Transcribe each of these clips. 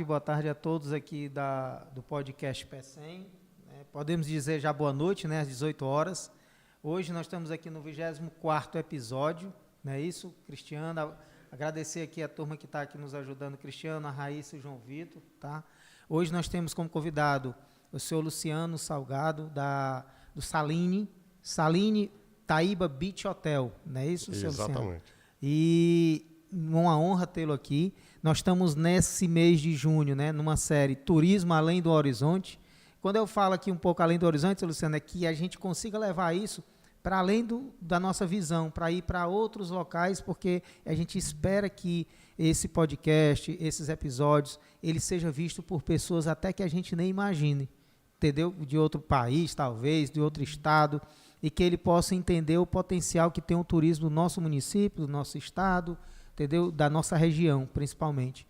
boa tarde a todos aqui do podcast PECEM. Podemos dizer já boa noite, né, às 18 horas. Hoje nós estamos aqui no 24º episódio, não é isso, Cristiano? Agradecer aqui a turma que está aqui nos ajudando, Cristiano, a Raíssa e o João Vitor, tá? Hoje nós temos como convidado o senhor Luciano Salgado, do Saline Taíba Beach Hotel, não é isso, senhor Luciano? Exatamente. E uma honra tê-lo aqui. Nós estamos nesse mês de junho, né, numa série Turismo Além do Horizonte. Quando eu falo aqui um pouco além do horizonte, Luciano, é que a gente consiga levar isso para além da nossa visão, para ir para outros locais, porque a gente espera que esse podcast, esses episódios, ele seja visto por pessoas até que a gente nem imagine, entendeu? De outro país, talvez, de outro estado, e que ele possa entender o potencial que tem o turismo do nosso município, do nosso estado, entendeu? Da nossa região, principalmente.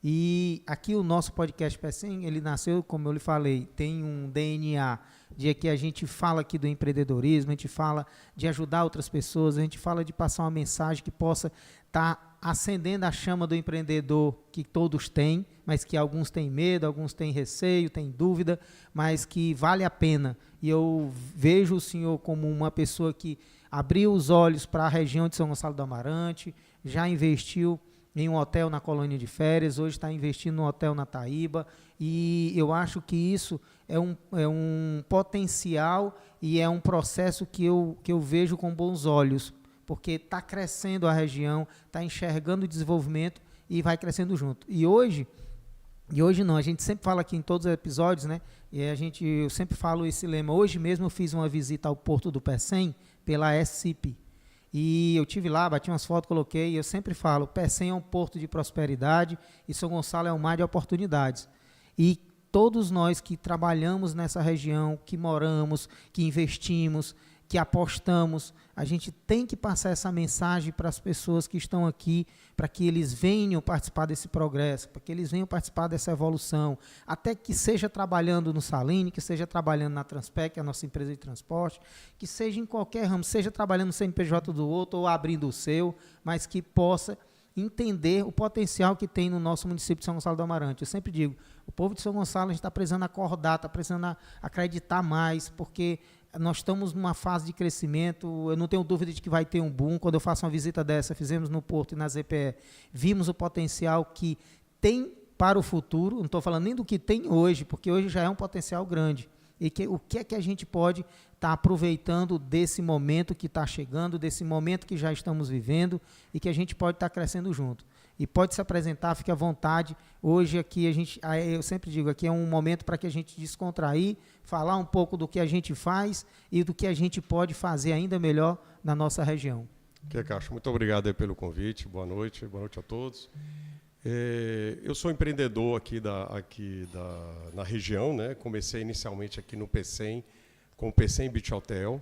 E aqui o nosso podcast PECEM, ele nasceu, como eu lhe falei, tem um DNA de que a gente fala aqui do empreendedorismo, a gente fala de ajudar outras pessoas, a gente fala de passar uma mensagem que possa estar acendendo a chama do empreendedor que todos têm, mas que alguns têm medo, alguns têm receio, têm dúvida, mas que vale a pena. E eu vejo o senhor como uma pessoa que abriu os olhos para a região de São Gonçalo do Amarante, já investiu em um hotel na colônia de férias, hoje está investindo no hotel na Taíba, e eu acho que isso é um potencial e é um processo que eu vejo com bons olhos, porque está crescendo a região, está enxergando o desenvolvimento e vai crescendo junto. E hoje não, a gente sempre fala aqui em todos os episódios, né? E eu sempre falo esse lema. Hoje mesmo eu fiz uma visita ao Porto do PECEM pela SCIP. E eu tive lá, bati umas fotos, coloquei, e eu sempre falo, PECEM é um porto de prosperidade e São Gonçalo é um mar de oportunidades. E todos nós que trabalhamos nessa região, que moramos, que investimos, que apostamos, a gente tem que passar essa mensagem para as pessoas que estão aqui, para que eles venham participar desse progresso, para que eles venham participar dessa evolução, até que seja trabalhando no Saline, que seja trabalhando na Transpec, a nossa empresa de transporte, que seja em qualquer ramo, seja trabalhando no CNPJ do outro ou abrindo o seu, mas que possa entender o potencial que tem no nosso município de São Gonçalo do Amarante. Eu sempre digo, o povo de São Gonçalo, a gente está precisando acordar, está precisando acreditar mais, porque nós estamos numa fase de crescimento, eu não tenho dúvida de que vai ter um boom. Quando eu faço uma visita dessa, fizemos no Porto e na ZPE, vimos o potencial que tem para o futuro, não estou falando nem do que tem hoje, porque hoje já é um potencial grande. E o que é que a gente pode estar aproveitando desse momento que está chegando, desse momento que já estamos vivendo e que a gente pode estar crescendo junto. E pode se apresentar, fique à vontade. Hoje aqui eu sempre digo, aqui é um momento para que a gente descontrair, falar um pouco do que a gente faz e do que a gente pode fazer ainda melhor na nossa região. Cacho, muito obrigado aí pelo convite, boa noite a todos. Eu sou empreendedor aqui na região, né? Comecei inicialmente aqui no PECEM, com o PECEM Beach Hotel,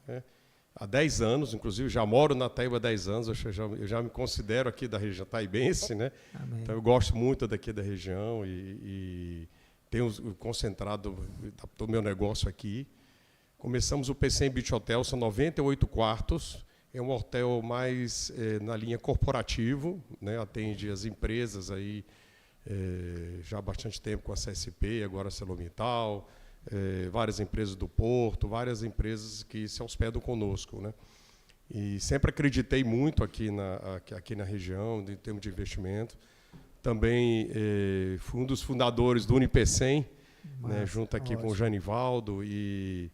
né? Há 10 anos, inclusive, já moro na Taíba há 10 anos, eu já me considero aqui da região taibense, né? Amém. Então eu gosto muito daqui da região e tenho concentrado todo o meu negócio aqui. Começamos o PECEM Beach Hotel, são 98 quartos, é um hotel mais na linha corporativo, né? Atende as empresas aí já há bastante tempo com a CSP, agora a ArcelorMittal, várias empresas do Porto, várias empresas que se hospedam conosco, né? E sempre acreditei muito aqui na região, em termos de investimento. Também fui um dos fundadores do Unipecem, né, junto aqui com o Janivaldo, e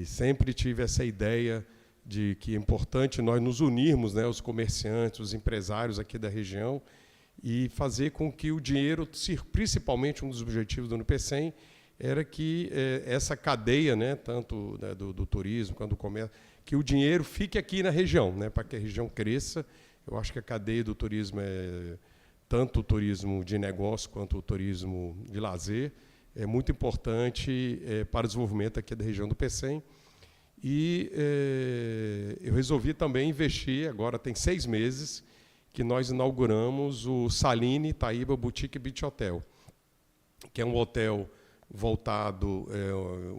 sempre tive essa ideia de que é importante nós nos unirmos, né, os comerciantes, os empresários aqui da região, e fazer com que o dinheiro, principalmente um dos objetivos do Unipecem, era que essa cadeia, né, tanto do turismo quanto do comércio, que o dinheiro fique aqui na região, né, para que a região cresça. Eu acho que a cadeia do turismo tanto o turismo de negócio quanto o turismo de lazer, é muito importante para o desenvolvimento aqui da região do PECEM. E eu resolvi também investir, agora tem 6 meses, que nós inauguramos o Saline Taíba Boutique Beach Hotel, que é um hotel voltado,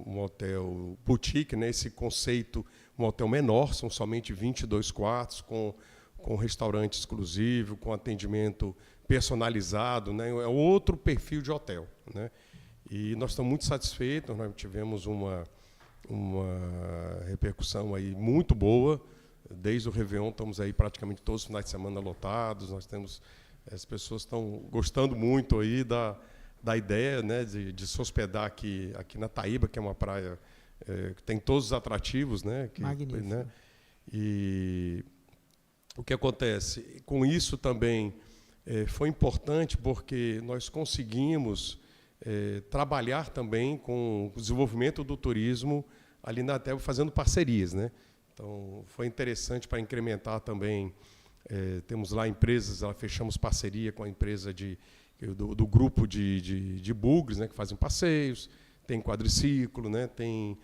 um hotel boutique, né, esse conceito, um hotel menor, são somente 22 quartos, com restaurante exclusivo, com atendimento personalizado, né? É outro perfil de hotel, né? E nós estamos muito satisfeitos, nós tivemos uma repercussão aí muito boa. Desde o Réveillon estamos aí praticamente todos os finais de semana lotados. As pessoas estão gostando muito aí da ideia, né, de se hospedar aqui na Taíba, que é uma praia que tem todos os atrativos, né? Magnífico. Né? E o que acontece? Com isso também foi importante porque nós conseguimos trabalhar também com o desenvolvimento do turismo ali na Taíba, fazendo parcerias, né? Então, foi interessante para incrementar também. Temos lá empresas, fechamos parceria com a empresa do grupo de bugres, né, que fazem passeios, tem quadriciclo, né, tem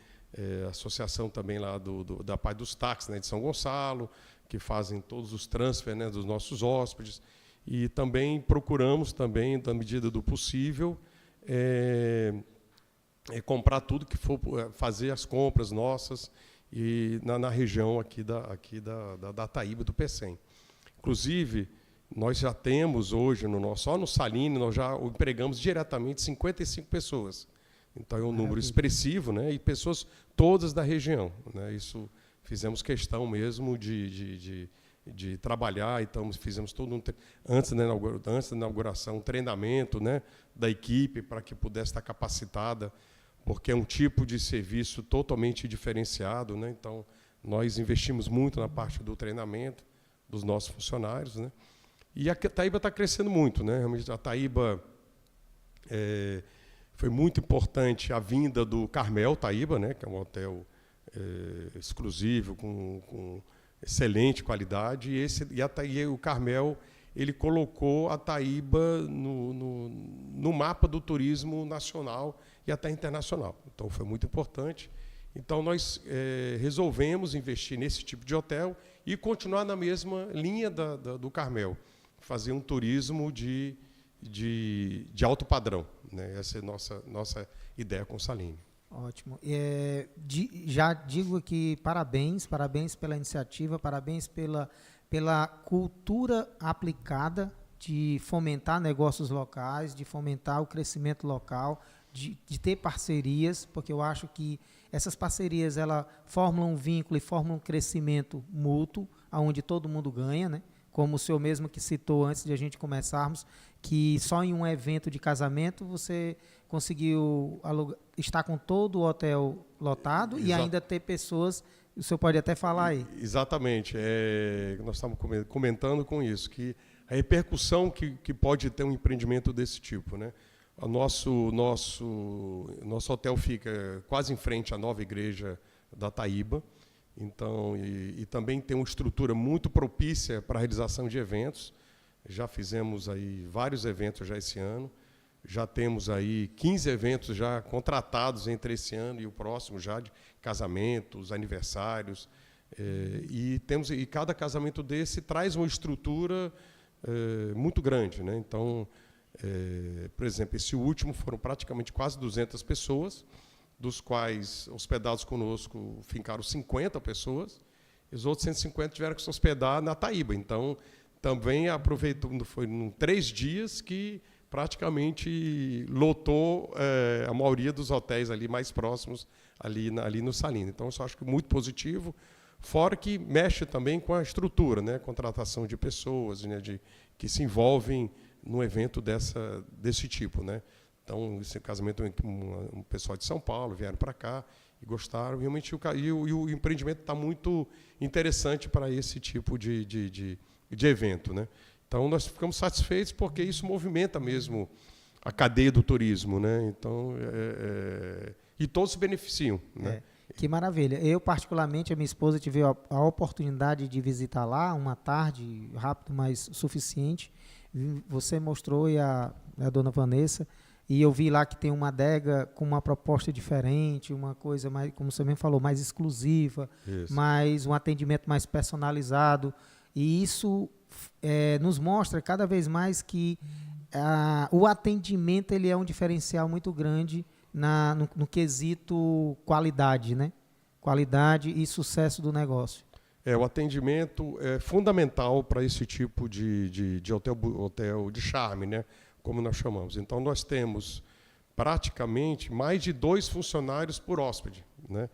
associação também lá da parte dos táxis, né, de São Gonçalo, que fazem todos os transfer, né, dos nossos hóspedes. E também procuramos, também, na medida do possível, comprar tudo que for, fazer as compras nossas e na região aqui da Taíba, do Pecém. Inclusive, nós já temos hoje, só no Saline, nós já empregamos diretamente 55 pessoas. Então, é um número expressivo, né? E pessoas todas da região, né? Isso fizemos questão mesmo de trabalhar, então fizemos todo antes da inauguração, um treinamento, né, da equipe para que pudesse estar capacitada, porque é um tipo de serviço totalmente diferenciado, né? Então, nós investimos muito na parte do treinamento dos nossos funcionários, né? E a Taíba está crescendo muito, né? Realmente, a Taíba foi muito importante a vinda do Carmel Taíba, né? Que é um hotel exclusivo, com excelente qualidade, e o Carmel ele colocou a Taíba no mapa do turismo nacional e até internacional. Então, foi muito importante. Então, nós resolvemos investir nesse tipo de hotel e continuar na mesma linha do Carmel, fazer um turismo de alto padrão, né? Essa é a nossa ideia com o Saline. Ótimo. Já digo aqui parabéns pela iniciativa, parabéns pela cultura aplicada de fomentar negócios locais, de fomentar o crescimento local, de ter parcerias, porque eu acho que essas parcerias ela formam um vínculo e formam um crescimento mútuo, onde todo mundo ganha, né? Como o senhor mesmo que citou antes de a gente começarmos, que só em um evento de casamento você conseguiu estar com todo o hotel lotado e ainda ter pessoas, o senhor pode até falar aí. Exatamente, nós estamos comentando com isso, que a repercussão que pode ter um empreendimento desse tipo, né? O nosso hotel fica quase em frente à nova igreja da Taíba, então, e também tem uma estrutura muito propícia para a realização de eventos. Já fizemos aí vários eventos já esse ano, já temos aí 15 eventos já contratados entre esse ano e o próximo, já de casamentos, aniversários, e cada casamento desse traz uma estrutura muito grande, né? Então, por exemplo, esse último foram praticamente quase 200 pessoas, dos quais hospedados conosco ficaram 50 pessoas, e os outros 150 tiveram que se hospedar na Taíba. Então, também aproveitou, foi em 3 dias que praticamente lotou a maioria dos hotéis ali mais próximos, ali no Saline. Então, isso eu acho que muito positivo, fora que mexe também com a estrutura, né? Contratação de pessoas, né? Que se envolvem num evento desse tipo, né? Então, esse casamento, um pessoal de São Paulo vieram para cá e gostaram. Realmente, o empreendimento está muito interessante para esse tipo de evento, né? Então, nós ficamos satisfeitos porque isso movimenta mesmo a cadeia do turismo, né? Então, e todos se beneficiam, né? Que maravilha. Eu, particularmente, a minha esposa tive a oportunidade de visitar lá, uma tarde, rápido, mas suficiente. Você mostrou e a dona Vanessa, e eu vi lá que tem uma adega com uma proposta diferente, uma coisa mais, como você mesmo falou, mais exclusiva, mais um atendimento mais personalizado. E isso nos mostra cada vez mais que o atendimento ele é um diferencial muito grande no quesito qualidade, né? Qualidade e sucesso do negócio. O atendimento é fundamental para esse tipo de hotel de charme, né? Como nós chamamos. Então, nós temos praticamente mais de 2 funcionários por hóspede, né?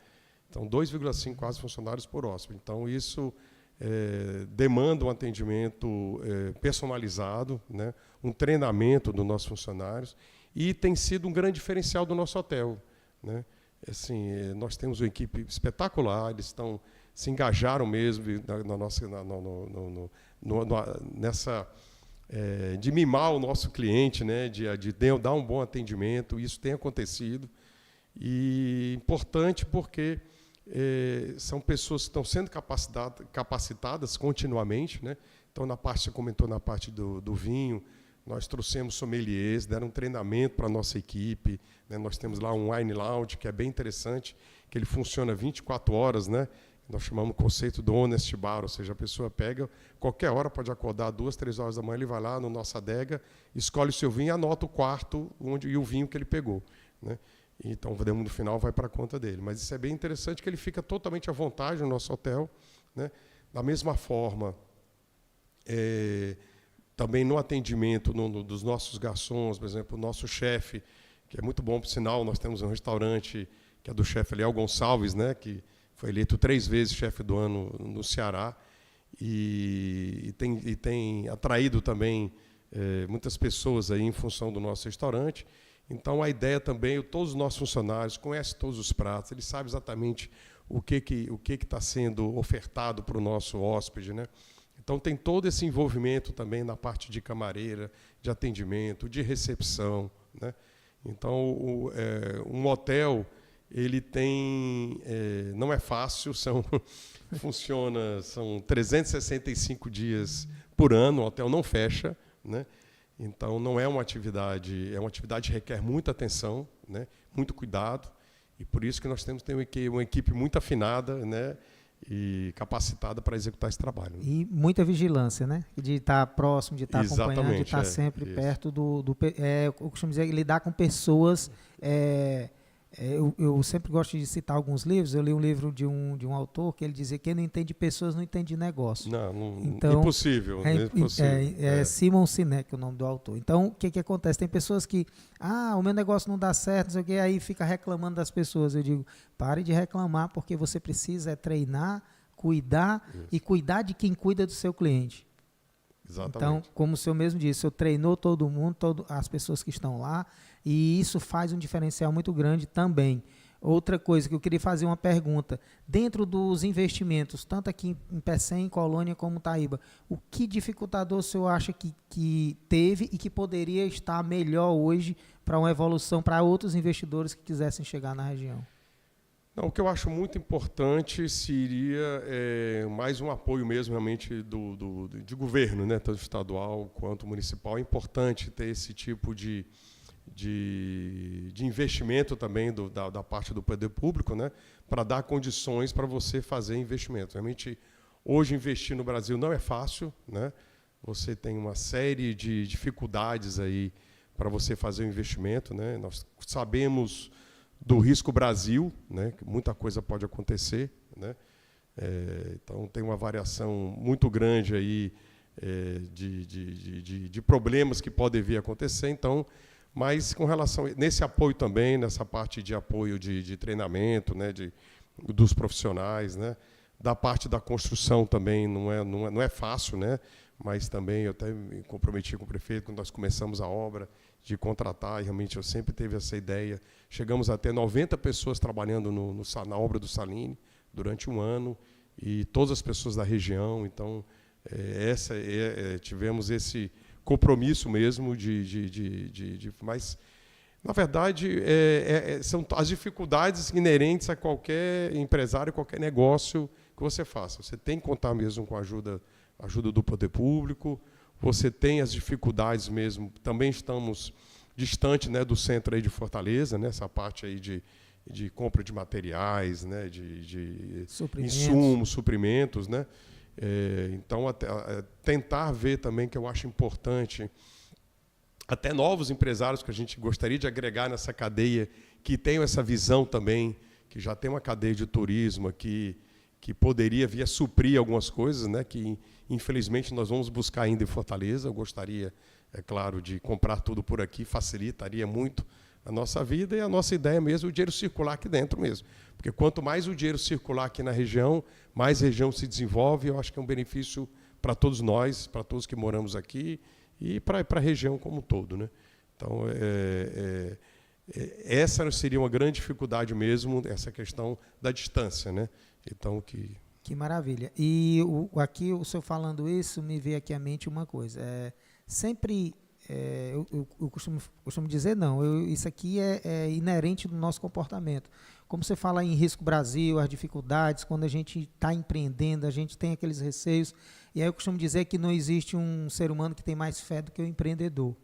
Então, 2,5 quase funcionários por hóspede. Então, isso demanda um atendimento personalizado, né? Um treinamento dos nossos funcionários, e tem sido um grande diferencial do nosso hotel, né? Assim, nós temos uma equipe espetacular, eles se engajaram mesmo nessa de mimar o nosso cliente, né? De dar um bom atendimento. Isso tem acontecido, e importante porque são pessoas que estão sendo capacitadas continuamente, né? Então, você comentou na parte do vinho, nós trouxemos sommeliers, deram um treinamento para a nossa equipe, né? Nós temos lá um wine lounge, que é bem interessante, que ele funciona 24 horas, né? Nós chamamos o conceito do honest bar, ou seja, a pessoa pega, qualquer hora, pode acordar 2, 3 horas da manhã, ele vai lá no nossa adega, escolhe o seu vinho e anota o quarto e o vinho que ele pegou, né? Então, no final, vai para a conta dele. Mas isso é bem interessante, que ele fica totalmente à vontade no nosso hotel, né? Da mesma forma, também no atendimento dos nossos garçons, por exemplo, o nosso chefe, que é muito bom, por sinal, nós temos um restaurante que é do chefe Eliel Gonçalves, né? Que foi eleito 3 vezes chefe do ano no Ceará, e tem atraído também muitas pessoas aí em função do nosso restaurante. Então, a ideia também, todos os nossos funcionários conhecem todos os pratos, eles sabem exatamente o que está sendo ofertado para o nosso hóspede, né? Então, tem todo esse envolvimento também na parte de camareira, de atendimento, de recepção, né? Então, um hotel, ele tem... não é fácil, são 365 dias por ano, o hotel não fecha, né? Então, não é uma atividade que requer muita atenção, né? Muito cuidado, e por isso que nós temos que ter uma equipe muito afinada, né? E capacitada para executar esse trabalho. E muita vigilância, né? De estar próximo, de estar acompanhando, de estar sempre perto eu costumo dizer, lidar com pessoas... Eu sempre gosto de citar alguns livros. Eu li um livro de um autor que ele dizia que quem não entende pessoas não entende negócio. Então, impossível. Simon Sinek, o nome do autor. Então, o que acontece? Tem pessoas que, o meu negócio não dá certo, não sei o quê, aí fica reclamando das pessoas. Eu digo, pare de reclamar, porque você precisa treinar, cuidar e cuidar de quem cuida do seu cliente. Exatamente. Então, como o senhor mesmo disse, o senhor treinou todo mundo, as pessoas que estão lá, e isso faz um diferencial muito grande também. Outra coisa que eu queria fazer uma pergunta, dentro dos investimentos, tanto aqui em Pecém, Colônia como Taíba, o que dificultador o senhor acha que teve e que poderia estar melhor hoje para uma evolução para outros investidores que quisessem chegar na região? Não, o que eu acho muito importante seria mais um apoio mesmo realmente de governo, né, tanto estadual quanto municipal. É importante ter esse tipo de investimento também da parte do poder público, né, para dar condições para você fazer investimento. Realmente, hoje, investir no Brasil não é fácil, né? Você tem uma série de dificuldades aí para você fazer o investimento, né? Nós sabemos do risco Brasil, né, que muita coisa pode acontecer, né? Então, tem uma variação muito grande aí de problemas que podem vir a acontecer. Então, mas com relação nesse apoio também, nessa parte de apoio de treinamento, né, dos profissionais, né, da parte da construção também não é fácil, né, mas também eu até me comprometi com o prefeito quando nós começamos a obra de contratar, e realmente eu sempre tive essa ideia. Chegamos a ter 90 pessoas trabalhando na obra do Saline durante um ano, e todas as pessoas da região. Então, tivemos esse compromisso mesmo mas, na verdade, são as dificuldades inerentes a qualquer empresário, qualquer negócio que você faça. Você tem que contar mesmo com a ajuda do poder público, você tem as dificuldades mesmo. Também estamos distante, né, do centro aí de Fortaleza, né, essa parte aí de compra de materiais, né, de insumos, suprimentos, né? Então, tentar ver também, que eu acho importante, até novos empresários que a gente gostaria de agregar nessa cadeia, que tenham essa visão também, que já tem uma cadeia de turismo aqui, que poderia vir a suprir algumas coisas, né, que infelizmente nós vamos buscar ainda em Fortaleza. Eu gostaria, é claro, de comprar tudo por aqui, facilitaria muito a nossa vida, e a nossa ideia mesmo é o dinheiro circular aqui dentro mesmo. Porque quanto mais o dinheiro circular aqui na região, mais a região se desenvolve. Eu acho que é um benefício para todos nós, para todos que moramos aqui e para a região como um todo, né? Então, essa seria uma grande dificuldade mesmo, essa questão da distância, né? Então, Que maravilha. E aqui, o senhor falando isso, me veio aqui à mente uma coisa. Sempre, eu costumo dizer, não, isso aqui é inerente do nosso comportamento. Como você fala em Risco Brasil, as dificuldades, quando a gente está empreendendo, a gente tem aqueles receios. E aí eu costumo dizer que não existe um ser humano que tem mais fé do que o empreendedor.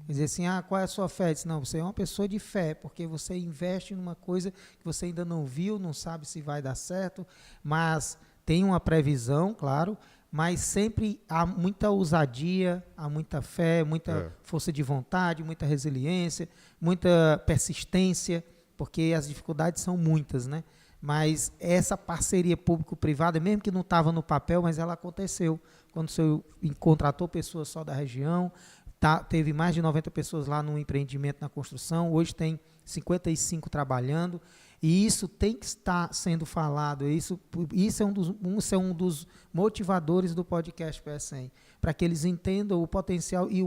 Quer dizer assim, qual é a sua fé? Diz, não, você é uma pessoa de fé, porque você investe numa coisa que você ainda não viu, não sabe se vai dar certo, mas tem uma previsão, claro, mas sempre há muita ousadia, há muita fé, muita força de vontade, muita resiliência, muita persistência, porque as dificuldades são muitas, né? Mas essa parceria público-privada, mesmo que não estava no papel, mas ela aconteceu. Quando o senhor contratou pessoas só da região, teve mais de 90 pessoas lá no empreendimento na construção, hoje tem 55 trabalhando, e isso tem que estar sendo falado. Isso é um dos motivadores do podcast PS100, para que eles entendam o potencial e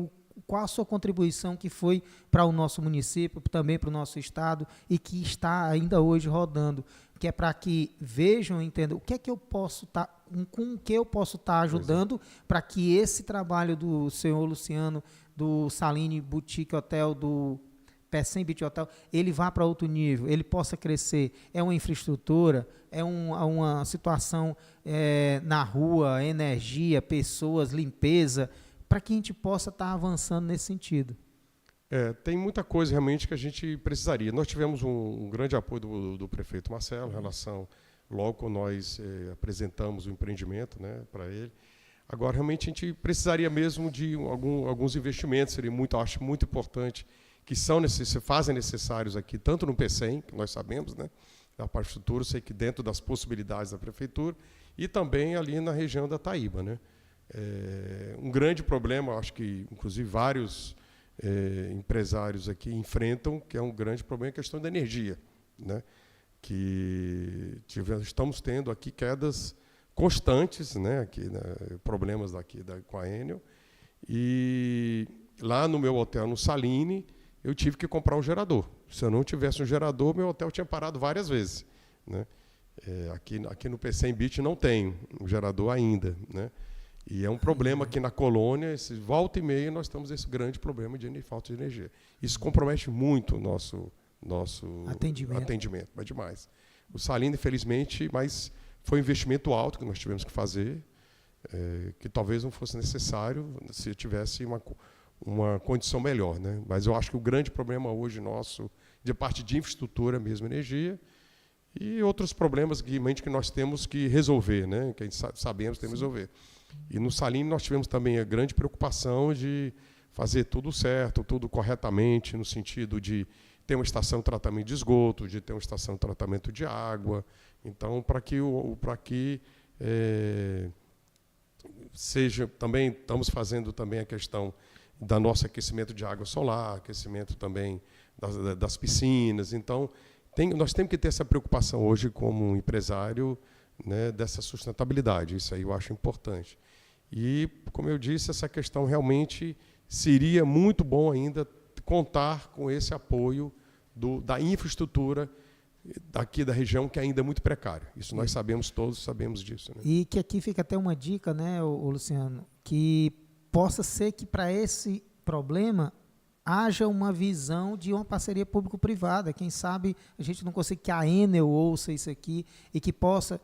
qual a sua contribuição que foi para o nosso município, também para o nosso estado, e que está ainda hoje rodando, que é para que vejam e entendam o que é que eu posso estar, com o que eu posso estar ajudando para que esse trabalho do senhor Luciano, do Saline Boutique Hotel, do PS100 Beach Hotel, ele vá para outro nível, ele possa crescer. É uma infraestrutura, é uma situação na rua, energia, pessoas, limpeza, para que a gente possa estar avançando nesse sentido. Tem muita coisa realmente que a gente precisaria. Nós tivemos um grande apoio do prefeito Marcelo em relação, logo quando nós apresentamos o empreendimento, né, para ele. Agora, realmente, a gente precisaria mesmo de alguns investimentos, acho muito importante, que se fazem necessários aqui, tanto no PS100, que nós sabemos, né, da parte futura, sei que dentro das possibilidades da prefeitura, e também ali na região da Taíba, né. Um grande problema, acho que, inclusive, vários empresários aqui enfrentam, que é um grande problema, a questão da energia, né, que estamos tendo aqui quedas constantes, né, aqui, né, problemas com a Enel, e lá no meu hotel, no Saline, eu tive que comprar um gerador. Se eu não tivesse um gerador, meu hotel tinha parado várias vezes, né. Aqui no PS100 Beach não tem um gerador ainda, né, e é um problema aqui na colônia, volta e meia nós temos esse grande problema de falta de energia. Isso compromete muito o nosso atendimento, mas demais. O Saline, infelizmente, mas foi um investimento alto que nós tivemos que fazer, que talvez não fosse necessário se tivesse uma condição melhor, né? Mas eu acho que o grande problema hoje nosso, de parte de infraestrutura mesmo, energia, e outros problemas que nós temos que resolver, né? Que a gente sabemos que temos que resolver. E no Saline nós tivemos também a grande preocupação de fazer tudo certo, tudo corretamente, no sentido de ter uma estação de tratamento de esgoto, de ter uma estação de tratamento de água. Então, para que seja também, estamos fazendo também a questão do nosso aquecimento de água solar, aquecimento também das piscinas. Então, nós temos que ter essa preocupação hoje como empresário, né, dessa sustentabilidade. Isso aí eu acho importante. E, como eu disse, essa questão realmente seria muito bom ainda contar com esse apoio da infraestrutura daqui da região, que ainda é muito precário. Isso nós todos sabemos disso, né? E que aqui fica até uma dica, né, Luciano, que possa ser que para esse problema haja uma visão de uma parceria público-privada. Quem sabe a gente não consegue que a Enel ouça isso aqui e que possa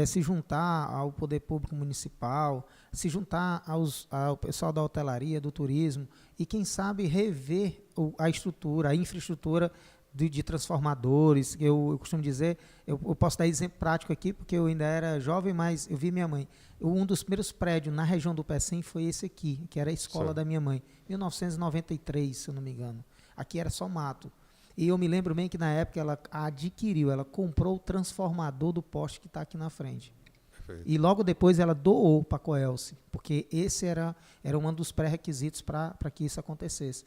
se juntar ao poder público municipal, se juntar ao pessoal da hotelaria, do turismo, e quem sabe rever a estrutura, a infraestrutura de transformadores. Eu costumo dizer, eu posso dar exemplo prático aqui, porque eu ainda era jovem, mas eu vi minha mãe. Um dos primeiros prédios na região do PS100 foi esse aqui, que era a escola da minha mãe, 1993, se eu não me engano. Aqui era só mato. E eu me lembro bem que na época ela adquiriu, ela comprou o transformador do poste que está aqui na frente. Perfeito. E logo depois ela doou para a Coelce, porque esse era um dos pré-requisitos para que isso acontecesse.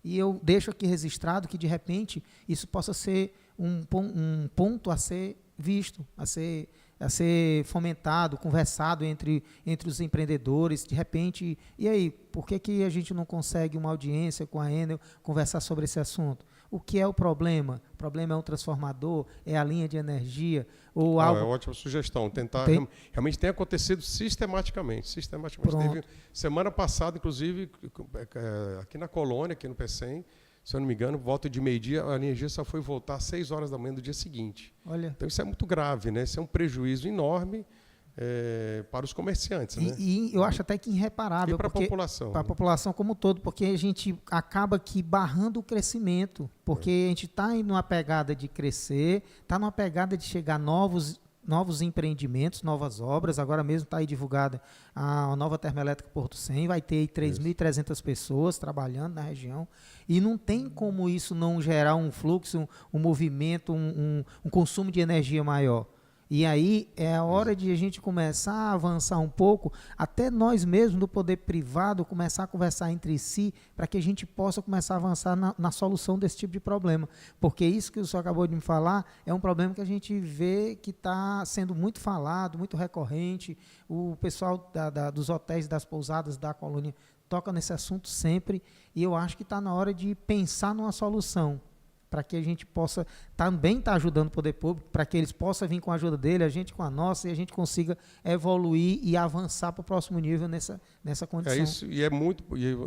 E eu deixo aqui registrado que, de repente, isso possa ser um ponto a ser visto, a ser fomentado, conversado entre os empreendedores, de repente. E aí, por que a gente não consegue uma audiência com a Enel, conversar sobre esse assunto? O que é o problema? O problema é um transformador? É a linha de energia? Ou algo... É uma ótima sugestão. Tentar realmente tem acontecido sistematicamente. Teve, semana passada, inclusive, aqui na Colônia, aqui no PECEM, se eu não me engano, volta de meio-dia, a energia só foi voltar às 6 horas da manhã do dia seguinte. Olha. Então isso é muito grave, né? Isso é um prejuízo enorme para os comerciantes. Né? E eu acho até que irreparável. E para a população. Para a população como um todo, porque a gente acaba aqui barrando o crescimento, porque a gente está em uma pegada de crescer, está numa pegada de chegar novos empreendimentos, novas obras. Agora mesmo está aí divulgada a nova termoelétrica Porto 100, vai ter 3.300 pessoas trabalhando na região, e não tem como isso não gerar um fluxo, um movimento, um consumo de energia maior. E aí é a hora de a gente começar a avançar um pouco, até nós mesmos do poder privado começar a conversar entre si, para que a gente possa começar a avançar na solução desse tipo de problema. Porque isso que o senhor acabou de me falar é um problema que a gente vê que está sendo muito falado, muito recorrente. O pessoal dos hotéis, das pousadas da Colônia toca nesse assunto sempre, e eu acho que está na hora de pensar numa solução, para que a gente possa também estar ajudando o poder público, para que eles possam vir com a ajuda dele, a gente com a nossa, e a gente consiga evoluir e avançar para o próximo nível nessa condição. É isso, e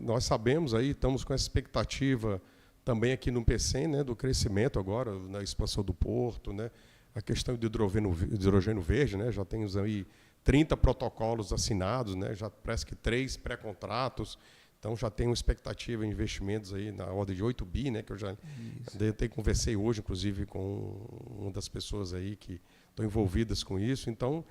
nós sabemos aí, estamos com essa expectativa também aqui no PECEM, né, do crescimento agora, na expansão do porto, né, a questão do hidrogênio verde, né, já temos aí 30 protocolos assinados, né, já parece que 3 pré-contratos. Então, já tem uma expectativa em investimentos aí na ordem de 8 bi, né, que eu já conversei hoje, inclusive, com uma das pessoas aí que estão envolvidas com isso. Então,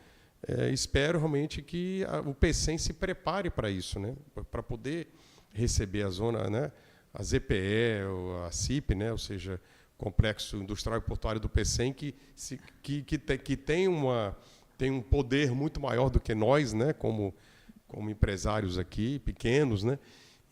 espero realmente que o PECEM se prepare para isso, né, para poder receber a zona, né, a ZPE, a CIP, né, ou seja, Complexo Industrial e Portuário do PECEM, que tem um poder muito maior do que nós, né, como empresários aqui, pequenos, né?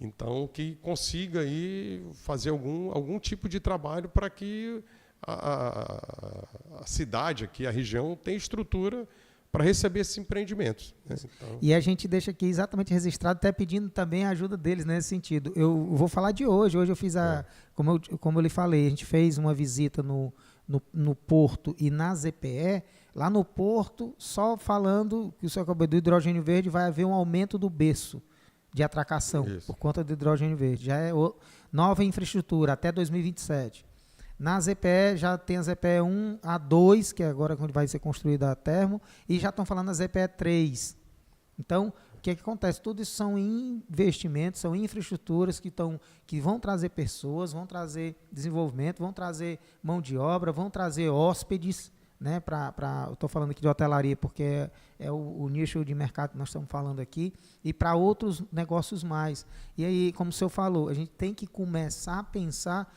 Então, que consiga aí fazer algum tipo de trabalho para que a cidade aqui, a região, tenha estrutura para receber esses empreendimentos. Né? Então... E a gente deixa aqui exatamente registrado, até pedindo também a ajuda deles nesse sentido. Eu vou falar de hoje. Hoje eu fiz como eu lhe falei, a gente fez uma visita no Porto e na ZPE. Lá no Porto, só falando que o senhor acabou do hidrogênio verde, vai haver um aumento do berço de atracação por conta do hidrogênio verde. Já é nova infraestrutura até 2027. Na ZPE já tem a ZPE 1 a 2, que é agora quando vai ser construída a termo, e já estão falando da ZPE 3. Então, o que acontece? Tudo isso são investimentos, são infraestruturas que vão trazer pessoas, vão trazer desenvolvimento, vão trazer mão de obra, vão trazer hóspedes, né, eu estou falando aqui de hotelaria porque é o nicho de mercado que nós estamos falando aqui, e para outros negócios mais. E aí, como o senhor falou, a gente tem que começar a pensar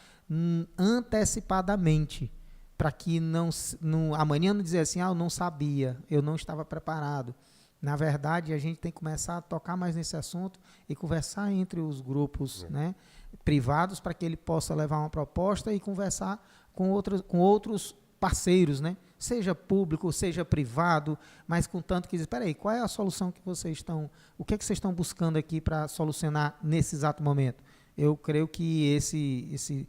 antecipadamente, para que amanhã não dizer assim, eu não sabia, eu não estava preparado. Na verdade, a gente tem que começar a tocar mais nesse assunto e conversar entre os grupos, né, privados, para que ele possa levar uma proposta e conversar com outros parceiros, né? Seja público, seja privado, mas contanto que diz, espera aí, qual é a solução que vocês estão, o que vocês estão buscando aqui para solucionar nesse exato momento? Eu creio que esse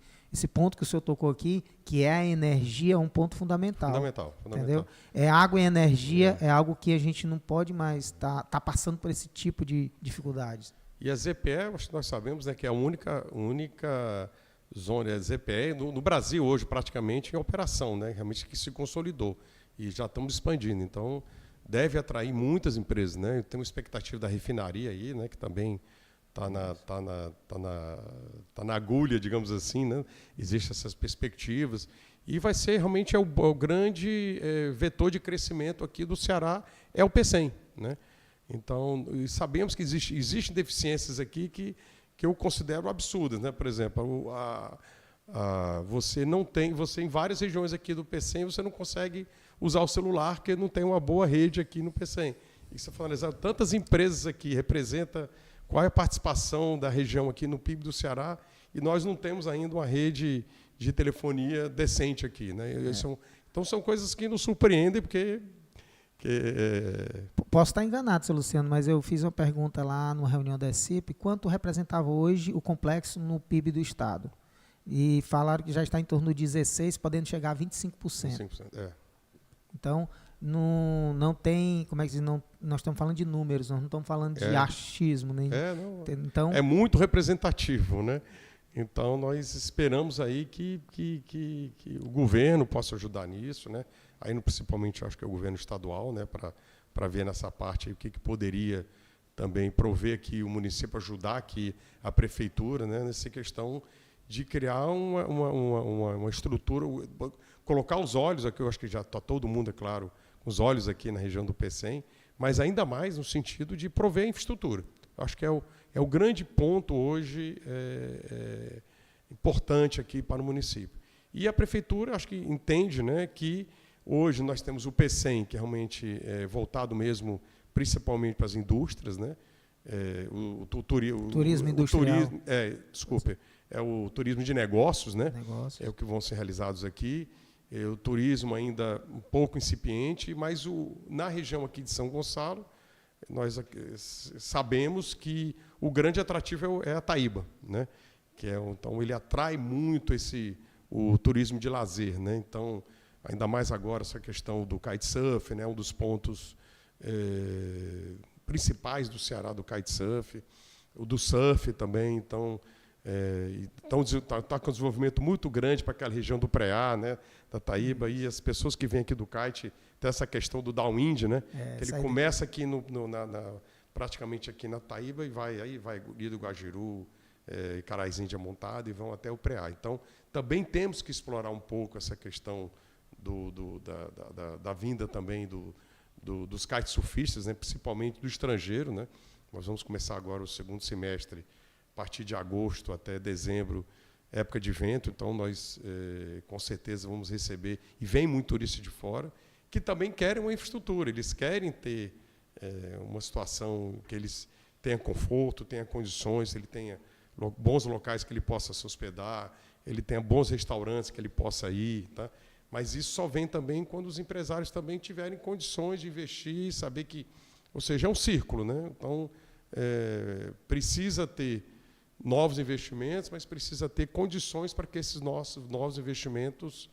ponto que o senhor tocou aqui, que é a energia, é um ponto fundamental. Fundamental. Entendeu? Água e energia é algo que a gente não pode mais tá passando por esse tipo de dificuldades. E a ZPE, acho que nós sabemos, né, que é a única zona ZPE no Brasil hoje praticamente em operação, né, realmente que se consolidou e já estamos expandindo. Então deve atrair muitas empresas, né? Tem uma expectativa da refinaria aí, né, que também tá na agulha, digamos assim, né? Existem essas perspectivas e vai ser realmente o grande vetor de crescimento aqui do Ceará é o PECEM, né? Então sabemos que existem deficiências aqui que eu considero absurdas, né? Por exemplo, você em várias regiões aqui do PECEM, você não consegue usar o celular, porque não tem uma boa rede aqui no PECEM. E você for analisar, tantas empresas aqui, representa qual é a participação da região aqui no PIB do Ceará, e nós não temos ainda uma rede de telefonia decente aqui, né? Então, são coisas que nos surpreendem, porque... Posso estar enganado, seu Luciano, mas eu fiz uma pergunta lá numa reunião da ECIP, quanto representava hoje o complexo no PIB do Estado? E falaram que já está em torno de 16%, podendo chegar a 25%. 25%, Então, não tem, como é que se diz, nós estamos falando de números, nós não estamos falando de achismo. Então, é muito representativo, né? Então, nós esperamos aí que o governo possa ajudar nisso, né? Aí, principalmente, acho que é o governo estadual, né? Para ver nessa parte aí, o que poderia também prover aqui o município, ajudar aqui a prefeitura, né? Nessa questão de criar uma estrutura, colocar os olhos aqui, eu acho que já está todo mundo, é claro, com os olhos aqui na região do PECEM, mas ainda mais no sentido de prover a infraestrutura. Acho que é o grande ponto hoje importante aqui para o município. E a prefeitura, acho que entende, né, que hoje nós temos o PECEM, que é realmente voltado mesmo principalmente para as indústrias, né, turismo industrial. É o turismo de negócios, né? É o que vão ser realizados aqui. O turismo ainda um pouco incipiente, mas na região aqui de São Gonçalo, nós sabemos que o grande atrativo é a Taíba, né? Então ele atrai muito o turismo de lazer, né? Então, ainda mais agora essa questão do kitesurf, né? Um dos pontos principais do Ceará do kitesurf, o do surf também. Então está com um desenvolvimento muito grande para aquela região do Preá, né, da Taíba, e as pessoas que vêm aqui do kite, tem essa questão do downwind, né, que ele começa aqui praticamente aqui na Taíba e vai Guido Guajiru, Caraizinha montado e vão até o Preá. Então, também temos que explorar um pouco essa questão da vinda também dos kitesurfistas, né, principalmente do estrangeiro, né. Nós vamos começar agora o segundo semestre, a partir de agosto até dezembro, época de vento, então nós com certeza vamos receber, e vem muito turista de fora, que também querem uma infraestrutura, eles querem ter uma situação que eles tenham conforto, tenham condições, ele tenha bons locais que ele possa se hospedar, ele tenha bons restaurantes que ele possa ir, tá? Mas isso só vem também quando os empresários também tiverem condições de investir, saber que, ou seja, é um círculo, né? Então, precisa ter novos investimentos, mas precisa ter condições para que esses novos investimentos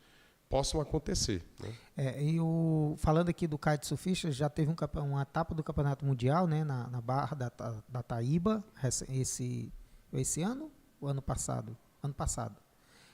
possam acontecer, né? Falando aqui do kitesurfista, já teve uma etapa do Campeonato Mundial, né, na Barra da Taíba, esse ano? O ano passado? Ano passado.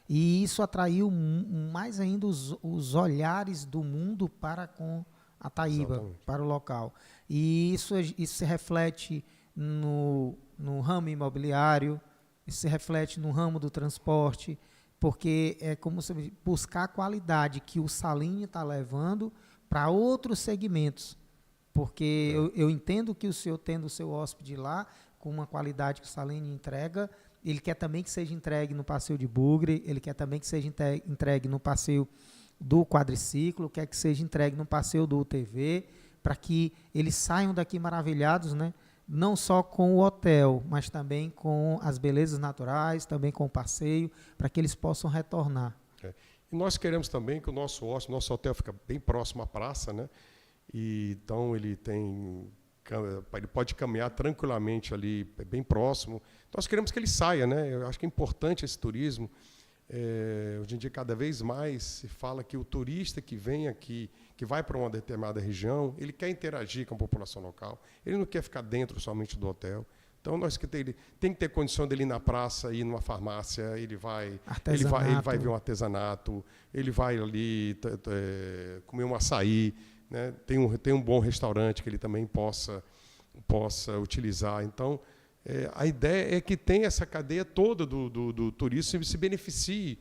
E isso atraiu mais ainda os olhares do mundo para com a Taíba, exatamente, para o local. E isso se reflete no ramo imobiliário, isso se reflete no ramo do transporte, porque é como se buscar a qualidade que o Saline está levando para outros segmentos. Porque eu entendo que o senhor, tendo o seu hóspede lá, com uma qualidade que o Saline entrega, ele quer também que seja entregue no passeio de bugre, ele quer também que seja entregue no passeio do quadriciclo, quer que seja entregue no passeio do UTV, para que eles saiam daqui maravilhados, né? Não só com o hotel, mas também com as belezas naturais, também com o passeio, para que eles possam retornar. E nós queremos também que o nosso hotel fica bem próximo à praça, né? E então ele pode caminhar tranquilamente ali, bem próximo. Nós queremos que ele saia, né? Eu acho que é importante esse turismo. Hoje em dia, cada vez mais se fala que o turista que vem aqui, que vai para uma determinada região, ele quer interagir com a população local, ele não quer ficar dentro somente do hotel. Então, ele tem que ter condição de ir na praça, ir numa farmácia, ele vai ver um artesanato, ele vai ali comer um açaí, né? Tem um bom restaurante que ele também possa utilizar. Então, a ideia é que tenha essa cadeia toda do turismo e se beneficie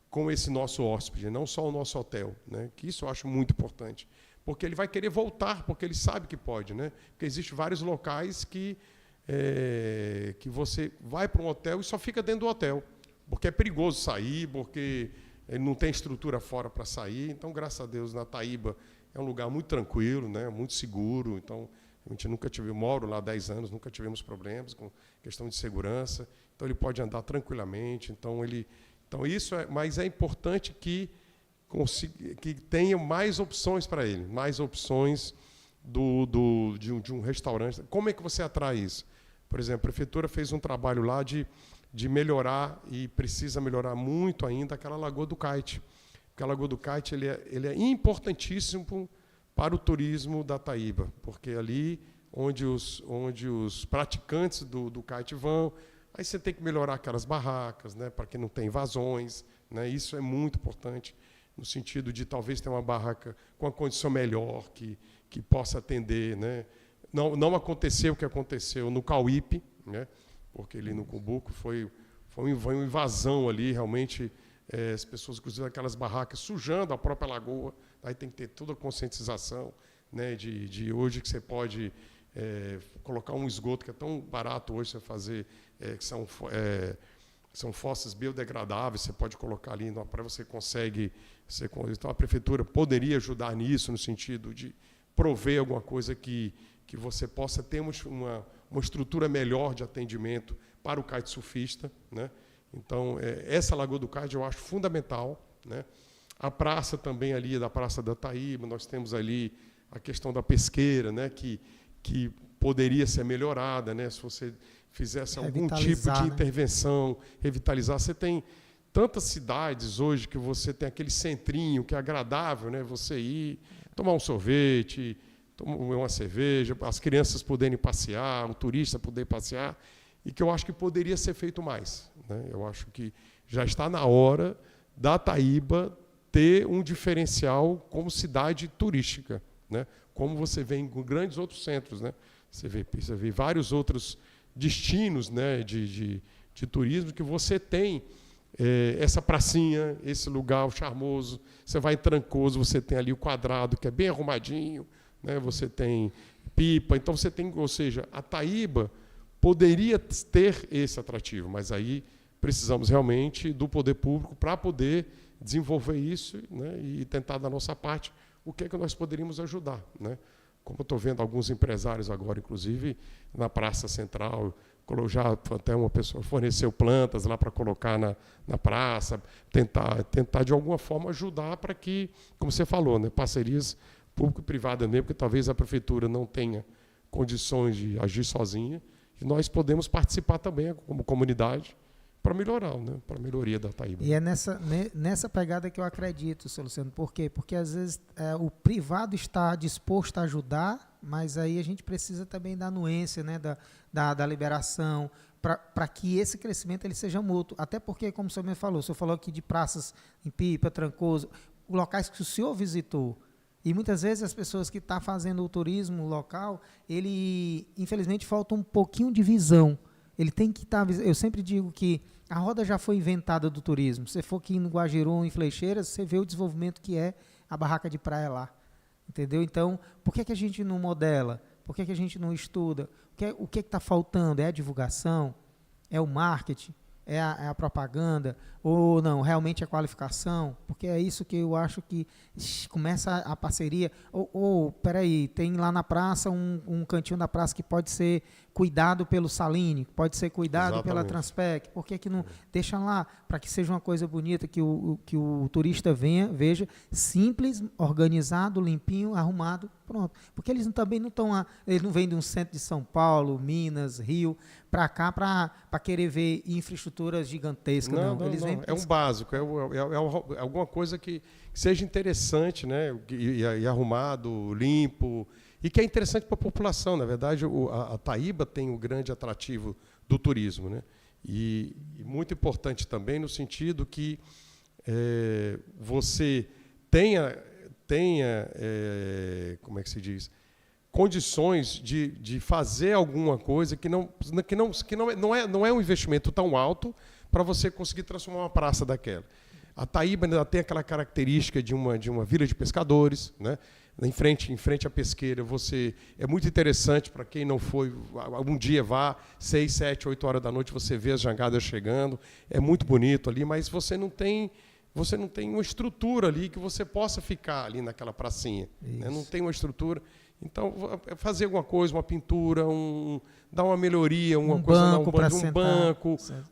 com esse nosso hóspede, não só o nosso hotel, né? Que isso eu acho muito importante, porque ele vai querer voltar, porque ele sabe que pode, né? Porque existem vários locais que você vai para um hotel e só fica dentro do hotel. porque é perigoso sair, porque ele não tem estrutura fora para sair. Então, graças a Deus, na Taíba é um lugar muito tranquilo, né, muito seguro. Então, a gente nunca tive, eu moro lá há 10 anos, nunca tivemos problemas com questão de segurança. Então, ele pode andar tranquilamente. Então isso mas é importante que tenha mais opções para ele, mais opções de um restaurante. Como é que você atrai isso? Por exemplo, a prefeitura fez um trabalho lá de melhorar, e precisa melhorar muito ainda, aquela Lagoa do Kite. Porque a Lagoa do Kite ele é importantíssimo para o turismo da Taíba, porque ali onde os praticantes do kite vão, aí você tem que melhorar aquelas barracas, né, para que não tenha invasões, né, isso é muito importante, no sentido de talvez ter uma barraca com uma condição melhor, que possa atender. Né. Não aconteceu o que aconteceu no Cauípe, né, porque ali no Cumbuco foi uma invasão ali, realmente, as pessoas, inclusive aquelas barracas, sujando a própria lagoa. Aí tem que ter toda a conscientização, né, de hoje que você pode colocar um esgoto, que é tão barato hoje você fazer, que são fossas biodegradáveis, você pode colocar ali na praia, você consegue. Então, a prefeitura poderia ajudar nisso, no sentido de prover alguma coisa que você possa ter uma estrutura melhor de atendimento para o kitesurfista, né? Então, essa Lagoa do Kite eu acho fundamental, né? A praça também ali, da Praça da Taíba, nós temos ali a questão da pesqueira, né? Que poderia ser melhorada, né? Se você fizesse algum tipo de intervenção, revitalizar. Você tem tantas cidades hoje que você tem aquele centrinho que é agradável, né? Você ir, tomar um sorvete, tomar uma cerveja, as crianças poderem passear, o turista poder passear, e que eu acho que poderia ser feito mais, né? Eu acho que já está na hora da Taíba ter um diferencial como cidade turística, né? Como você vê em grandes outros centros, né? Você vê vários outros destinos, né, de turismo que você tem essa pracinha, esse lugar charmoso. Você vai em Trancoso, você tem ali o quadrado, que é bem arrumadinho, né? Você tem Pipa, então você tem, ou seja, a Taíba poderia ter esse atrativo, mas aí precisamos realmente do poder público para poder desenvolver isso, né, e tentar da nossa parte o que é que nós poderíamos ajudar, né? Como eu estou vendo alguns empresários agora, inclusive na Praça Central, já até uma pessoa forneceu plantas lá para colocar na praça, tentar de alguma forma ajudar para que, como você falou, né, parcerias público-privadas mesmo, porque talvez a prefeitura não tenha condições de agir sozinha, e nós podemos participar também como comunidade para melhorar, né, para a melhoria da Taíba. E é nessa pegada que eu acredito, seu Luciano. Por quê? Porque, às vezes, o privado está disposto a ajudar, mas aí a gente precisa também da anuência, né, da liberação, para que esse crescimento ele seja mútuo. Até porque, como o senhor me falou, o senhor falou aqui de praças em Pipa, Trancoso, locais que o senhor visitou. E muitas vezes as pessoas que estão fazendo o turismo local, ele, infelizmente, falta um pouquinho de visão. Ele tem que estar. Eu sempre digo que a roda já foi inventada do turismo. Se você for aqui no Guajiru, em Flecheiras, você vê o desenvolvimento que é a barraca de praia lá. Entendeu? Então, por que a gente não modela? Por que a gente não estuda? O que está faltando? É a divulgação? É o marketing? É a propaganda? Ou não, realmente é a qualificação? Porque é isso que eu acho que começa a parceria. Peraí, tem lá na praça um cantinho da praça que pode ser cuidado pelo Saline, pode ser cuidado Exatamente. pela Transpec. Por que não deixa lá para que seja uma coisa bonita, que o turista veja simples, organizado, limpinho, arrumado, pronto. Porque eles também não estão eles não vêm de um centro de São Paulo, Minas, Rio, para cá para querer ver infraestruturas gigantescas. Não. Eles vêm é um básico, é alguma coisa que seja interessante, né, e arrumado, limpo, e que é interessante para a população. Na verdade, a Taíba tem um grande atrativo do turismo, né? E muito importante também no sentido que você tenha como é que se diz, condições de fazer alguma coisa que não é um investimento tão alto para você conseguir transformar uma praça daquela. A Taíba ainda tem aquela característica de uma vila de pescadores, né? em frente à pesqueira. É muito interessante para quem não foi, algum dia vá, 6, 7, 8 horas da noite, você vê as jangadas chegando, é muito bonito ali, mas você não tem uma estrutura ali que você possa ficar ali naquela pracinha. Né? Não tem uma estrutura. Então, fazer alguma coisa, uma pintura, dar uma melhoria, um banco,